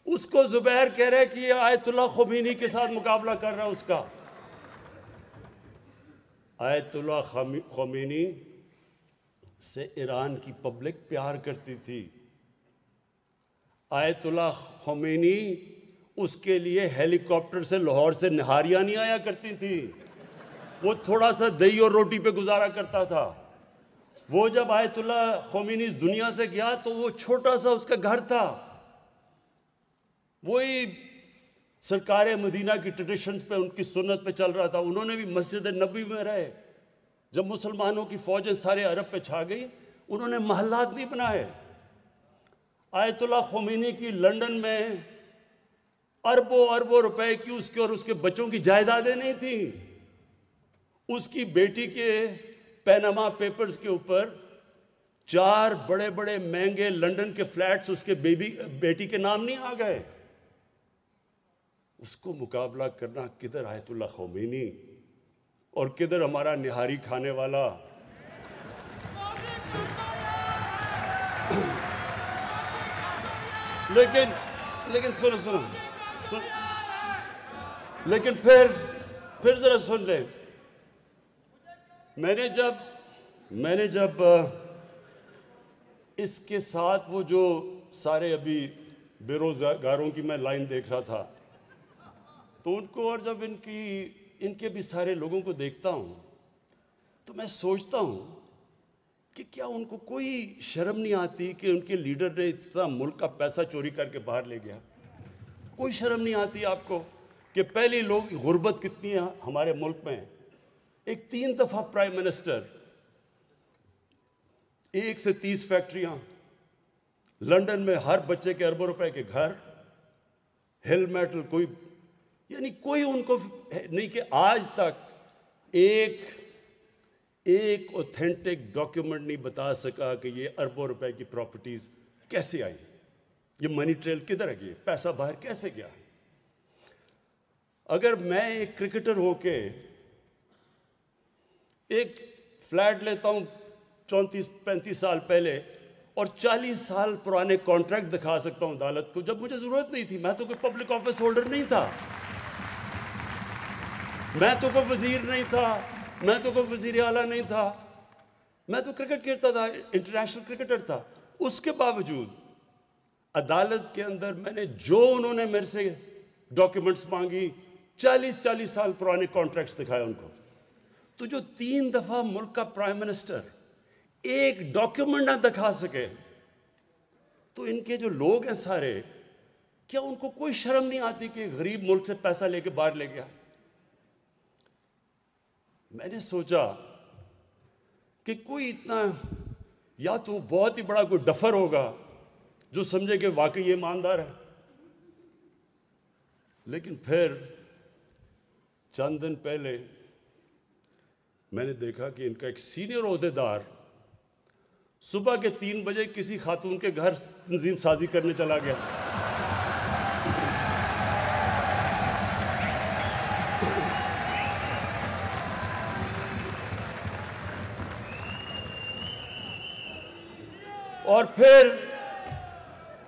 اس کو زبیر کہہ رہے کہ یہ آیت اللہ خامنئی کے ساتھ مقابلہ کر رہا ہے. اس کا آیت اللہ خامنئی سے ایران کی پبلک پیار کرتی تھی. آیت اللہ خامنئی اس کے لیے ہیلی کاپٹر سے لاہور سے نہاریاں نہیں آیا کرتی تھی. وہ تھوڑا سا دہی اور روٹی پہ گزارا کرتا تھا. وہ جب آیت اللہ خامنئی اس دنیا سے گیا تو وہ چھوٹا سا اس کا گھر تھا. وہی سرکار مدینہ کی ٹریڈیشنز پہ، ان کی سنت پہ چل رہا تھا. انہوں نے بھی مسجد نبوی میں رہے. جب مسلمانوں کی فوجیں سارے عرب پہ چھا گئی، انہوں نے محلات نہیں بنائے. آیت اللہ خامنئی کی لندن میں اربوں روپے کی اس کے اور اس کے بچوں کی جائیدادیں نہیں تھیں. اس کی بیٹی کے پیناما پیپرز کے اوپر 4 بڑے بڑے مہنگے لندن کے فلیٹس اس کے بیٹی کے نام نہیں آ گئے. اس کو مقابلہ کرنا کدھر آیت اللہ خامنئی اور کدھر ہمارا نہاری کھانے والا. لیکن سنو لیکن پھر ذرا سن لیں. میں نے جب اس کے ساتھ وہ جو سارے ابھی بے روزگاروں کی میں لائن دیکھ رہا تھا تو ان کو، اور جب ان کے بھی سارے لوگوں کو دیکھتا ہوں تو میں سوچتا ہوں کہ کیا ان کو کوئی شرم نہیں آتی کہ ان کے لیڈر نے اس طرح ملک کا پیسہ چوری کر کے باہر لے گیا؟ کوئی شرم نہیں آتی آپ کو کہ پہلے لوگ غربت کتنی ہے ہمارے ملک میں؟ ایک 3 دفعہ پرائم منسٹر، 1 سے 30 فیکٹریاں، لنڈن میں ہر بچے کے اربوں روپے کے گھر، ہل میٹل، کوئی یعنی کوئی ان کو نہیں کہ آج تک ایک اوتھینٹک ڈاکیومنٹ نہیں بتا سکا کہ یہ اربوں روپے کی پراپرٹیز کیسے آئی، یہ منی ٹریل کدھر ہے، یہ پیسہ باہر کیسے گیا؟ اگر میں ایک کرکٹر ہو کے ایک فلیٹ لیتا ہوں 34-35 سال پہلے اور 40 سال پرانے کانٹریکٹ دکھا سکتا ہوں عدالت کو، جب مجھے ضرورت نہیں تھی، میں تو کوئی پبلک آفس ہولڈر نہیں تھا، میں تو کوئی وزیر نہیں تھا، میں تو کوئی وزیر اعلیٰ نہیں تھا، میں تو کرکٹ کھیلتا تھا، انٹرنیشنل کرکٹر تھا، اس کے باوجود عدالت کے اندر میں نے جو انہوں نے میرے سے ڈاکیومنٹس مانگی، 40 سال پرانے کانٹریکٹس دکھائے ان کو۔ تو جو 3 دفعہ ملک کا پرائم منسٹر ایک ڈاکیومنٹ نہ دکھا سکے، تو ان کے جو لوگ ہیں سارے، کیا ان کو کوئی شرم نہیں آتی کہ غریب ملک سے پیسہ لے کے باہر لے گیا؟ میں نے سوچا کہ کوئی اتنا یا تو بہت ہی بڑا کوئی ڈفر ہوگا جو سمجھے کہ واقعی یہ ایماندار ہے، لیکن پھر چند دن پہلے میں نے دیکھا کہ ان کا ایک سینئر عہدیدار صبح کے 3 بجے کسی خاتون کے گھر تنظیم سازی کرنے چلا گیا۔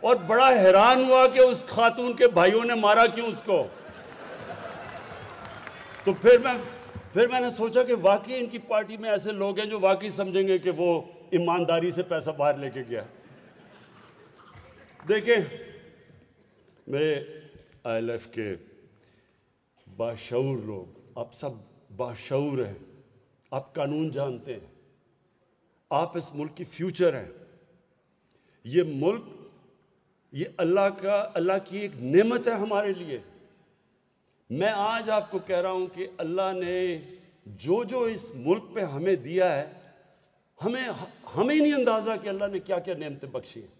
اور بڑا حیران ہوا کہ اس خاتون کے بھائیوں نے مارا کیوں اس کو۔ تو پھر میں نے سوچا کہ واقعی ان کی پارٹی میں ایسے لوگ ہیں جو واقعی سمجھیں گے کہ وہ ایمانداری سے پیسہ باہر لے کے گیا۔ دیکھیں میرے آئی ایل ایف کے باشعور لوگ، آپ سب باشعور ہیں، آپ قانون جانتے ہیں، آپ اس ملک کی فیوچر ہیں۔ یہ ملک، یہ اللہ کی ایک نعمت ہے ہمارے لیے۔ میں آج آپ کو کہہ رہا ہوں کہ اللہ نے جو اس ملک پہ ہمیں دیا ہے، ہمیں نہیں اندازہ کہ اللہ نے کیا کیا نعمتیں بخشی ہیں،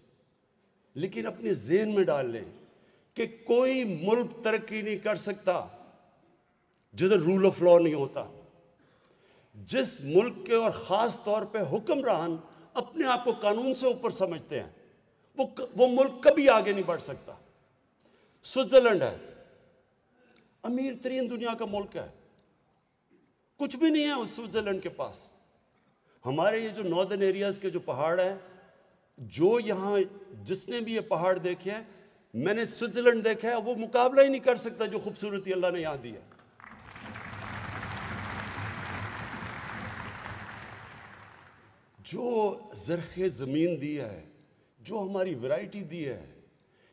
لیکن اپنے ذہن میں ڈال لیں کہ کوئی ملک ترقی نہیں کر سکتا جدھر رول آف لا نہیں ہوتا۔ جس ملک کے اور خاص طور پہ حکمران اپنے آپ کو قانون سے اوپر سمجھتے ہیں، وہ ملک کبھی آگے نہیں بڑھ سکتا۔ سوئٹزرلینڈ ہے، امیر ترین دنیا کا ملک ہے، کچھ بھی نہیں ہے اس سوئٹزرلینڈ کے پاس۔ ہمارے یہ جو ناردرن ایریاز کے جو پہاڑ ہیں، جو یہاں جس نے بھی یہ پہاڑ دیکھے ہیں، میں نے سوئٹزرلینڈ دیکھا ہے، وہ مقابلہ ہی نہیں کر سکتا جو خوبصورتی اللہ نے یہاں دی ہے۔ جو زرخ زمین دی ہے، جو ہماری ورائٹی دی ہے،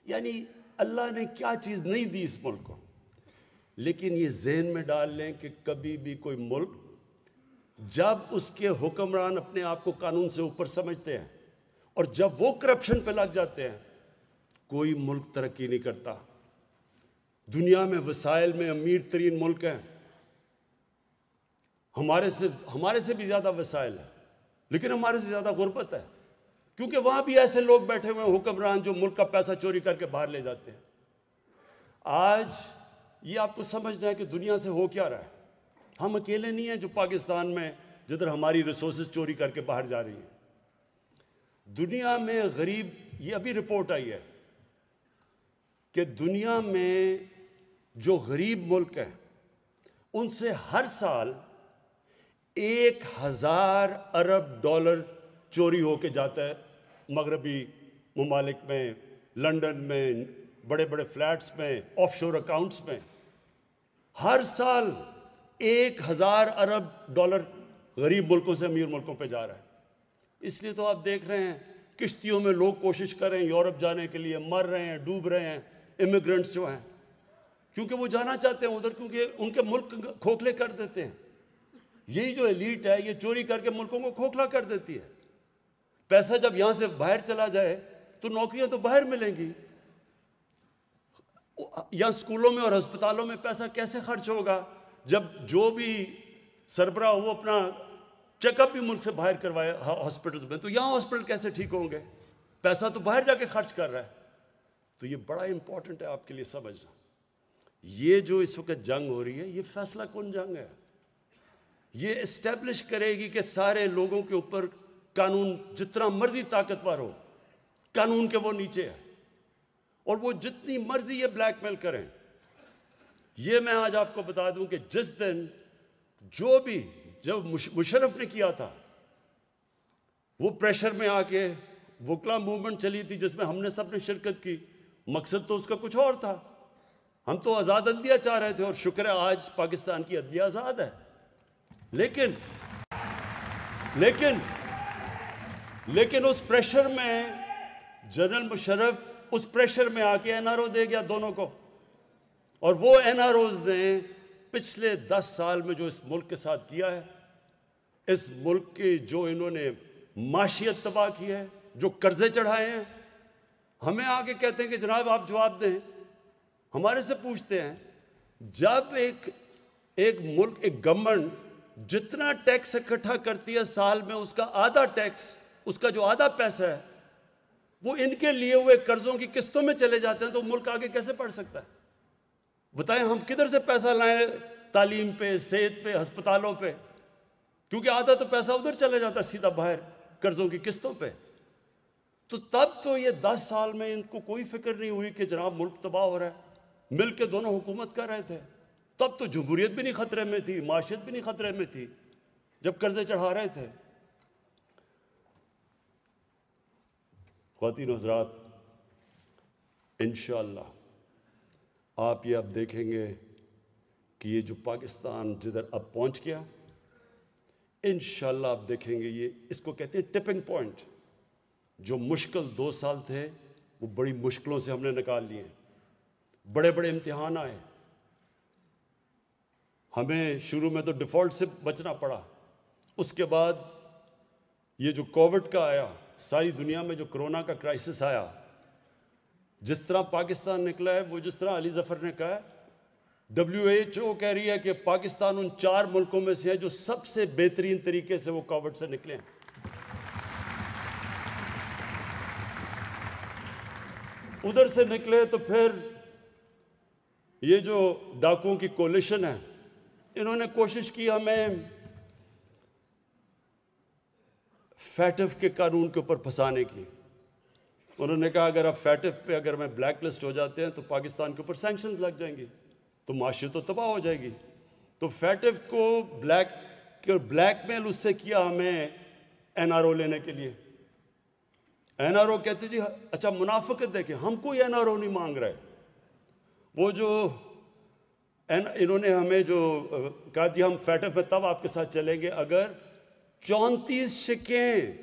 یعنی اللہ نے کیا چیز نہیں دی اس ملک کو۔ لیکن یہ ذہن میں ڈال لیں کہ کبھی بھی کوئی ملک جب اس کے حکمران اپنے آپ کو قانون سے اوپر سمجھتے ہیں اور جب وہ کرپشن پہ لگ جاتے ہیں، کوئی ملک ترقی نہیں کرتا۔ دنیا میں وسائل میں امیر ترین ملک ہیں، ہمارے سے بھی زیادہ وسائل ہیں، لیکن ہمارے سے زیادہ غربت ہے، کیونکہ وہاں بھی ایسے لوگ بیٹھے ہوئے ہیں حکمران جو ملک کا پیسہ چوری کر کے باہر لے جاتے ہیں۔ آج یہ آپ کو سمجھنا ہے کہ دنیا سے ہو کیا رہا ہے۔ ہم اکیلے نہیں ہیں جو پاکستان میں جدھر ہماری ریسورسز چوری کر کے باہر جا رہی ہیں۔ دنیا میں غریب، یہ ابھی رپورٹ آئی ہے کہ دنیا میں جو غریب ملک ہیں ان سے ہر سال 1000 ارب ڈالر چوری ہو کے جاتا ہے مغربی ممالک میں، لنڈن میں، بڑے بڑے فلیٹس میں، آف شور اکاؤنٹس میں۔ ہر سال 1000 ارب ڈالر غریب ملکوں سے امیر ملکوں پہ جا رہا ہے۔ اس لیے تو آپ دیکھ رہے ہیں کشتیوں میں لوگ کوشش کر رہے ہیں یورپ جانے کے لیے، مر رہے ہیں، ڈوب رہے ہیں امیگرنٹس جو ہیں، کیونکہ وہ جانا چاہتے ہیں ادھر، کیونکہ ان کے ملک کھوکھلے کر دیتے ہیں۔ یہی جو ایلیٹ ہے یہ چوری کر کے ملکوں کو کھوکھلا کر دیتی ہے. پیسہ جب یہاں سے باہر چلا جائے تو نوکریاں تو باہر ملیں گی. یا اسکولوں میں اور ہسپتالوں میں پیسہ کیسے خرچ ہوگا جب جو بھی سربراہ وہ اپنا چیک اپ بھی ملک سے باہر کروائے ہاسپٹل میں, تو یہاں ہاسپٹل کیسے ٹھیک ہوں گے؟ پیسہ تو باہر جا کے خرچ کر رہا ہے. تو یہ بڑا امپورٹنٹ ہے آپ کے لیے سمجھنا. یہ جو اس وقت جنگ ہو رہی ہے یہ فیصلہ کن جنگ ہے. یہ اسٹیبلش کرے گی کہ سارے لوگوں کے اوپر قانون جتنا مرضی طاقتور ہو, قانون کے وہ نیچے ہے, اور وہ جتنی مرضی یہ بلیک میل کریں. یہ میں آج آپ کو بتا دوں کہ جس دن جو بھی جب مشرف نے کیا تھا وہ پریشر میں آ کے وکلا موومنٹ چلی تھی جس میں ہم نے سب نے شرکت کی, مقصد تو اس کا کچھ اور تھا. ہم تو آزاد عدلیہ چاہ رہے تھے اور شکر ہے آج پاکستان کی عدلیہ آزاد ہے. لیکن اس پریشر میں جنرل مشرف اس پریشر میں آ کے این آر او دے گیا دونوں کو. اور وہ این آر اوز نے پچھلے 10 سال میں جو اس ملک کے ساتھ کیا ہے, اس ملک کی جو انہوں نے معاشیت تباہ کی ہے, جو قرضے چڑھائے ہیں, ہمیں آگے کہتے ہیں کہ جناب آپ جواب دیں. ہمارے سے پوچھتے ہیں جب ایک ملک ایک گورنمنٹ جتنا ٹیکس اکٹھا کرتی ہے سال میں اس کا آدھا ٹیکس, اس کا جو آدھا پیسہ ہے وہ ان کے لیے ہوئے قرضوں کی قسطوں میں چلے جاتے ہیں, تو ملک آگے کیسے بڑھ سکتا ہے؟ بتائیں ہم کدھر سے پیسہ لائیں تعلیم پہ, صحت پہ, ہسپتالوں پہ؟ کیونکہ آدھا تو پیسہ ادھر چلے جاتا ہے سیدھا باہر قرضوں کی قسطوں پہ. تو تب تو یہ 10 سال میں ان کو کوئی فکر نہیں ہوئی کہ جناب ملک تباہ ہو رہا ہے. مل کے دونوں حکومت کر رہے تھے. تب تو جمہوریت بھی نہیں خطرے میں تھی, معاشیت بھی نہیں خطرے میں تھی جب قرضے چڑھا رہے تھے. خواتین و حضرات, انشاءاللہ آپ یہ اب دیکھیں گے کہ یہ جو پاکستان جدھر اب پہنچ گیا, انشاءاللہ آپ دیکھیں گے یہ اس کو کہتے ہیں ٹپنگ پوائنٹ. جو مشکل 2 سال تھے وہ بڑی مشکلوں سے ہم نے نکال لیے, بڑے بڑے امتحان آئے. ہمیں شروع میں تو ڈیفالٹ سے بچنا پڑا, اس کے بعد یہ جو کووڈ کا آیا, ساری دنیا میں جو کرونا کا کرائسس آیا, جس طرح پاکستان نکلا ہے وہ جس طرح علی ظفر نے کہا ہے, WHO کہہ رہی ہے کہ پاکستان ان 4 ملکوں میں سے ہے جو سب سے بہترین طریقے سے وہ کووڈ سے نکلے ہیں. ادھر سے نکلے تو پھر یہ جو ڈاکوؤں کی کولیشن ہے, انہوں نے کوشش کی ہمیں فیٹف کے قانون کے اوپر پھنسانے کی. انہوں نے کہا اگر آپ فیٹف پہ اگر میں بلیک لسٹ ہو جاتے ہیں تو پاکستان کے اوپر سینکشنز لگ جائیں گی, تو معاشیت تو تباہ ہو جائے گی. تو فیٹف کو بلیک میل اس سے کیا ہمیں این آر او لینے کے لیے. این آر او کہتے جی اچھا منافقت دیکھیں, ہم کوئی این آر او نہیں مانگ رہے. وہ جو انہوں نے ہمیں جو کہا جی ہم فیٹف میں تب آپ کے ساتھ چلیں گے اگر 34 شکیں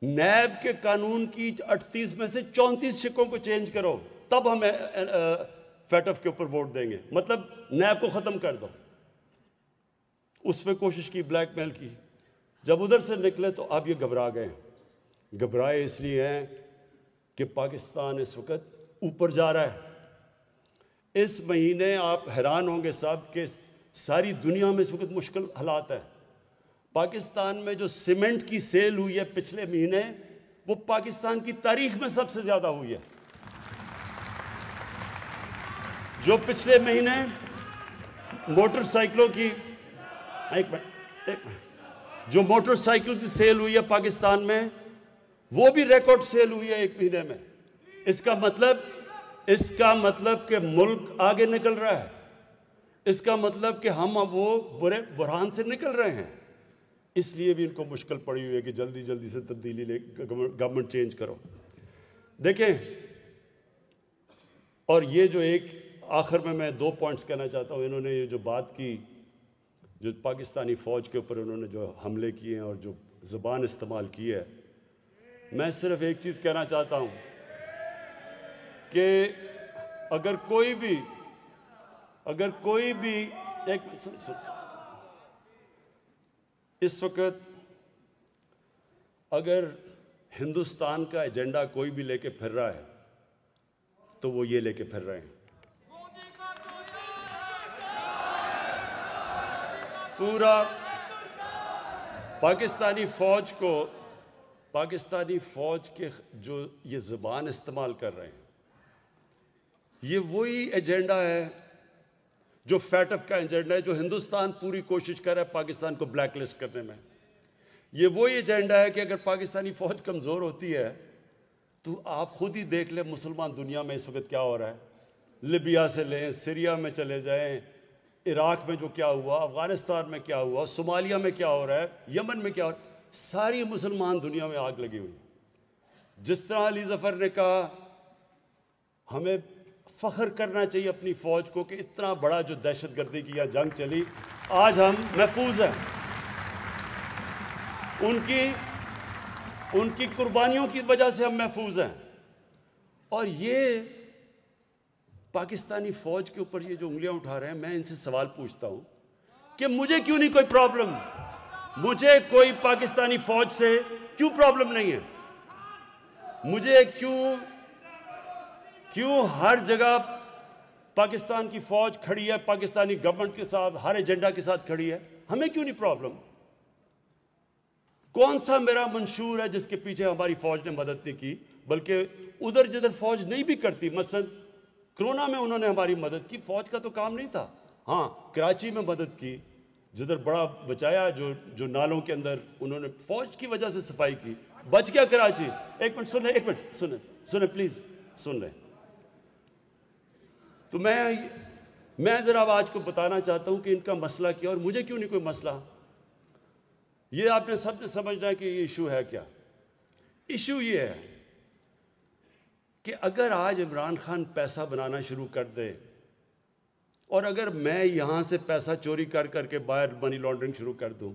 نیب کے قانون کی 38 میں سے 34 شکوں کو چینج کرو, تب ہمیں فیٹف کے اوپر ووٹ دیں گے. مطلب نیب کو ختم کر دو. اس پہ کوشش کی, بلیک میل کی. جب ادھر سے نکلے تو اب یہ گھبرا گئے. گھبرائے اس لیے ہیں کہ پاکستان اس وقت اوپر جا رہا ہے. اس مہینے آپ حیران ہوں گے صاحب کہ ساری دنیا میں اس وقت مشکل حالات ہے. پاکستان میں جو سیمنٹ کی سیل ہوئی ہے پچھلے مہینے, وہ پاکستان کی تاریخ میں سب سے زیادہ ہوئی ہے. جو پچھلے مہینے موٹر سائیکلوں کی جو موٹر سائیکل کی سیل ہوئی ہے پاکستان میں, وہ بھی ریکارڈ سیل ہوئی ہے ایک مہینے میں. اس کا مطلب کہ ملک آگے نکل رہا ہے. اس کا مطلب کہ ہم اب وہ برے بحران سے نکل رہے ہیں. اس لیے بھی ان کو مشکل پڑی ہوئی ہے کہ جلدی جلدی سے تبدیلی لے گورنمنٹ چینج کرو. دیکھیں, اور یہ جو ایک آخر میں 2 پوائنٹس کہنا چاہتا ہوں. انہوں نے یہ جو بات کی, جو پاکستانی فوج کے اوپر انہوں نے جو حملے کیے ہیں اور جو زبان استعمال کی ہے, میں صرف ایک چیز کہنا چاہتا ہوں کہ اگر کوئی بھی اس وقت اگر ہندوستان کا ایجنڈا کوئی بھی لے کے پھر رہا ہے تو وہ یہ لے کے پھر رہے ہیں. پورا پاکستانی فوج کے جو یہ زبان استعمال کر رہے ہیں، یہ وہی ایجنڈا ہے جو فیٹف کا ایجنڈا ہے، جو ہندوستان پوری کوشش کر رہا ہے پاکستان کو بلیک لسٹ کرنے میں. یہ وہی ایجنڈا ہے کہ اگر پاکستانی فوج کمزور ہوتی ہے تو آپ خود ہی دیکھ لیں مسلمان دنیا میں اس وقت کیا ہو رہا ہے. لیبیا سے لیں، سیریا میں چلے جائیں، عراق میں جو کیا ہوا، افغانستان میں کیا ہوا، صومالیہ میں کیا ہو رہا ہے، یمن میں کیا ہو رہا ہے، ساری مسلمان دنیا میں آگ لگی ہوئی. جس طرح علی ظفر نے کہا ہمیں فخر کرنا چاہیے اپنی فوج کو کہ اتنا بڑا جو دہشت گردی کی یا جنگ چلی، آج ہم محفوظ ہیں. ان کی قربانیوں کی وجہ سے ہم محفوظ ہیں. اور یہ پاکستانی فوج کے اوپر یہ جو انگلیاں اٹھا رہے ہیں، میں ان سے سوال پوچھتا ہوں کہ مجھے کیوں نہیں کوئی پرابلم؟ مجھے کوئی پاکستانی فوج سے کیوں پرابلم نہیں ہے؟ مجھے کیوں ہر جگہ پاکستان کی فوج کھڑی ہے، پاکستانی گورنمنٹ کے ساتھ، ہر ایجنڈا کے ساتھ کھڑی ہے، ہمیں کیوں نہیں پرابلم؟ کون سا میرا منشور ہے جس کے پیچھے ہماری فوج نے مدد نہیں کی؟ بلکہ ادھر جدھر فوج نہیں بھی کرتی، مثلا کرونا میں انہوں نے ہماری مدد کی، فوج کا تو کام نہیں تھا. ہاں کراچی میں مدد کی، جدھر بڑا بچایا، جو نالوں کے اندر انہوں نے فوج کی وجہ سے صفائی کی، بچ گیا کراچی. ایک منٹ سنیں پلیز سن لیں. تو میں ذرا اب آج کو بتانا چاہتا ہوں کہ ان کا مسئلہ کیا اور مجھے کیوں نہیں کوئی مسئلہ. یہ آپ نے سب نے سمجھنا ہے کہ یہ ایشو ہے کیا. ایشو یہ ہے کہ اگر آج عمران خان پیسہ بنانا شروع کر دے، اور اگر میں یہاں سے پیسہ چوری کر کے باہر منی لانڈرنگ شروع کر دوں،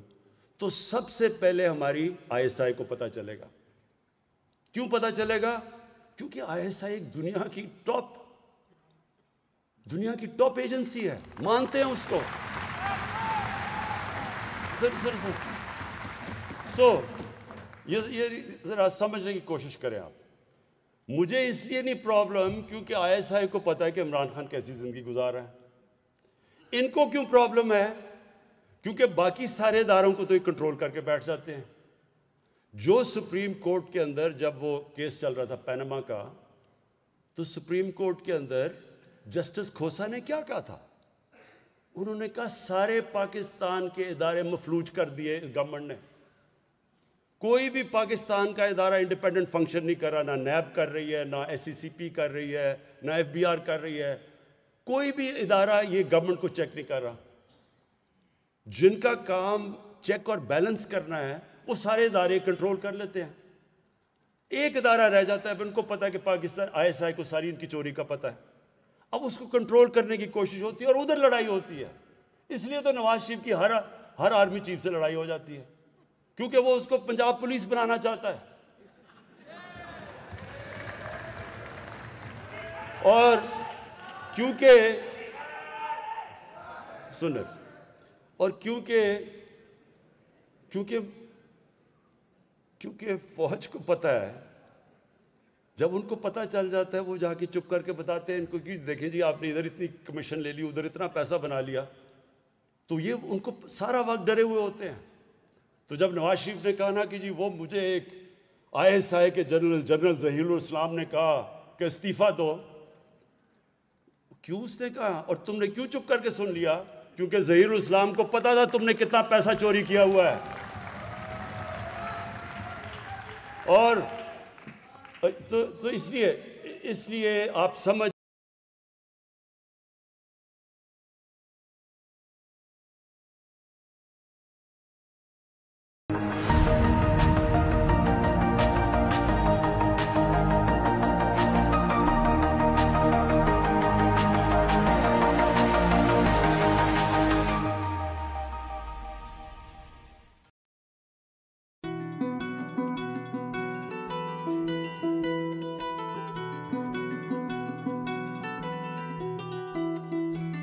تو سب سے پہلے ہماری ISI کو پتہ چلے گا. کیوں پتہ چلے گا؟ کیونکہ ISI ایک دنیا کی ٹاپ ایجنسی ہے، مانتے ہیں اس کو. یہ ذرا سمجھنے کی کوشش کریں آپ. مجھے اس لیے نہیں پرابلم کیونکہ ISI کو پتہ ہے کہ عمران خان کیسی زندگی گزار رہا ہے. ان کو کیوں پرابلم ہے؟ کیونکہ باقی سارے اداروں کو تو یہ کنٹرول کر کے بیٹھ جاتے ہیں. جو سپریم کورٹ کے اندر جب وہ کیس چل رہا تھا پینما کا، تو سپریم کورٹ کے اندر جسٹس کھوسا نے کیا کہا تھا؟ انہوں نے کہا سارے پاکستان کے ادارے مفلوج کر دیے گورنمنٹ نے. کوئی بھی پاکستان کا ادارہ انڈیپینڈنٹ فنکشن نہیں کر رہا، نہ نیب کر رہی ہے، نہ SCCP کر رہی ہے، نہ FBR کر رہی ہے. کوئی بھی ادارہ یہ گورنمنٹ کو چیک نہیں کر رہا. جن کا کام چیک اور بیلنس کرنا ہے وہ سارے ادارے کنٹرول کر لیتے ہیں. ایک ادارہ رہ جاتا ہے، ان کو پتہ ہے کہ پاکستان ISI کو ساری ان کی چوری کا پتہ ہے. اب اس کو کنٹرول کرنے کی کوشش ہوتی ہے اور ادھر لڑائی ہوتی ہے. اس لیے تو نواز شریف کی ہر آرمی چیف سے لڑائی ہو جاتی ہے، کیونکہ وہ اس کو پنجاب پولیس بنانا چاہتا ہے. اور کیونکہ فوج کو پتہ ہے، جب ان کو پتہ چل جاتا ہے وہ جا کے چپ کر کے بتاتے ہیں ان کو کہ دیکھیں جی آپ نے ادھر اتنی کمیشن لے لی، ادھر اتنا پیسہ بنا لیا. تو یہ ان کو سارا وقت ڈرے ہوئے ہوتے ہیں. تو جب نواز شریف نے کہا نا کہ جی وہ مجھے ایک ISI کے جنرل ظہیر الاسلام نے کہا کہ استعفیٰ دو، کیوں اس نے کہا اور تم نے کیوں چپ کر کے سن لیا؟ کیونکہ ظہیر الاسلام کو پتا تھا تم نے کتنا پیسہ چوری کیا ہوا ہے. اور تو اس لیے آپ سمجھ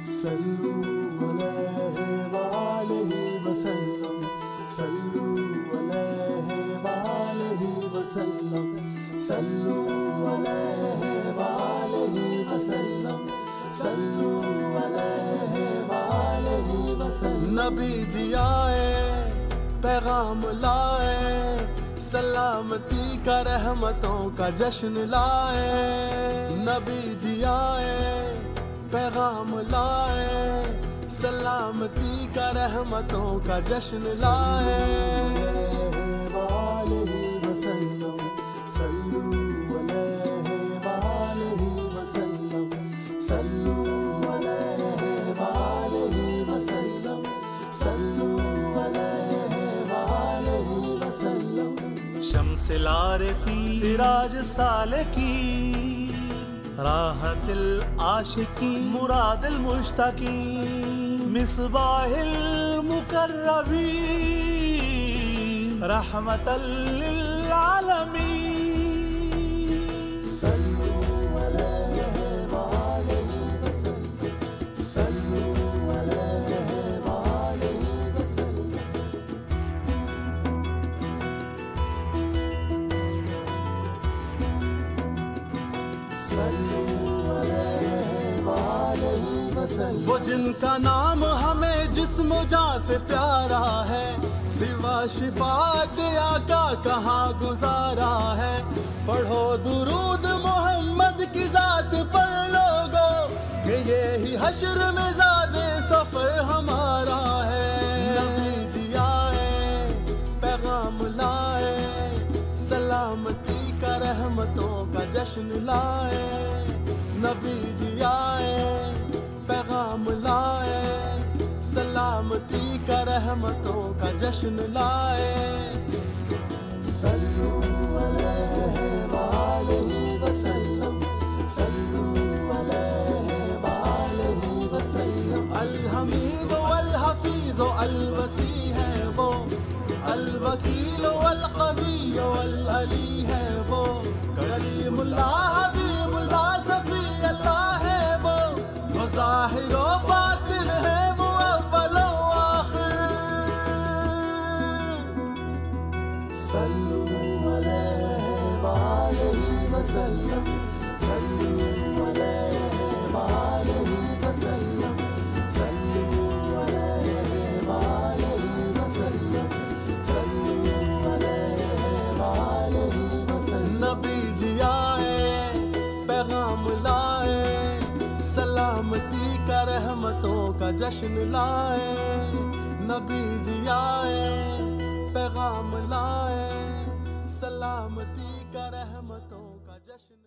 صلوا علیہ وآلہ وسلم صلو علیہ وآلہ وسلم صلو علیہ وآلہ وسلم صلو علیہ وآلہ وسلم نبی جی آئے پیغام لائے سلامتی کا رحمتوں کا جشن لائے نبی جی آئے پیغام لائے سلامتی کا رحمتوں کا جشن لائے وآلہ وسلم صلو علیہ وآلہ وسلم صلو علیہ وآلہ وسلم صلو علیہ وآلہ وسلم شمس العارفین سراج سالکین راحت العاشقین مراد المشتاقین مصباح المقربین رحمت للعالمین صلو علیہ وآلہ وسلم صلو علیہ وآلہ وسلم وہ جن کا نام ہمیں جسم و جاں سے پیارا ہے سوا شفاعت آقا کہاں گزارا ہے پڑھو درود محمد کی ذات پر لوگو کہ یہی حشر میں زیادہ سفر ہمارا ہے نبی جی آئے پیغام لائے سلامتی کا رحمتوں کا جشن لائے نبی جی آئے پیغام لائے سلامتی کا رحمتوں کا جشن لائے صلو علیہ وآلہ وسلم صلو علیہ وآلہ وسلم الحمید والحفیظ الوسیع ہے وہ الوکیل والقوی والعلی ہے وہ کریم اللہ حبیب اللہ صفی اللہ ہے وہ ظاہر و باطن ہے وہ اول و آخر صلو علیہ وآلہ وسلم صلو علیہ وآلہ وسلم صلو علیہ وآلہ وسلم صلو علیہ وآلہ وسلم نبی جی آئے پیغام لائے سلامتی کا رحمتوں کا جشن لائے نبی جی آئے پیغام لائے سلامتی کا رحمتوں کا جشن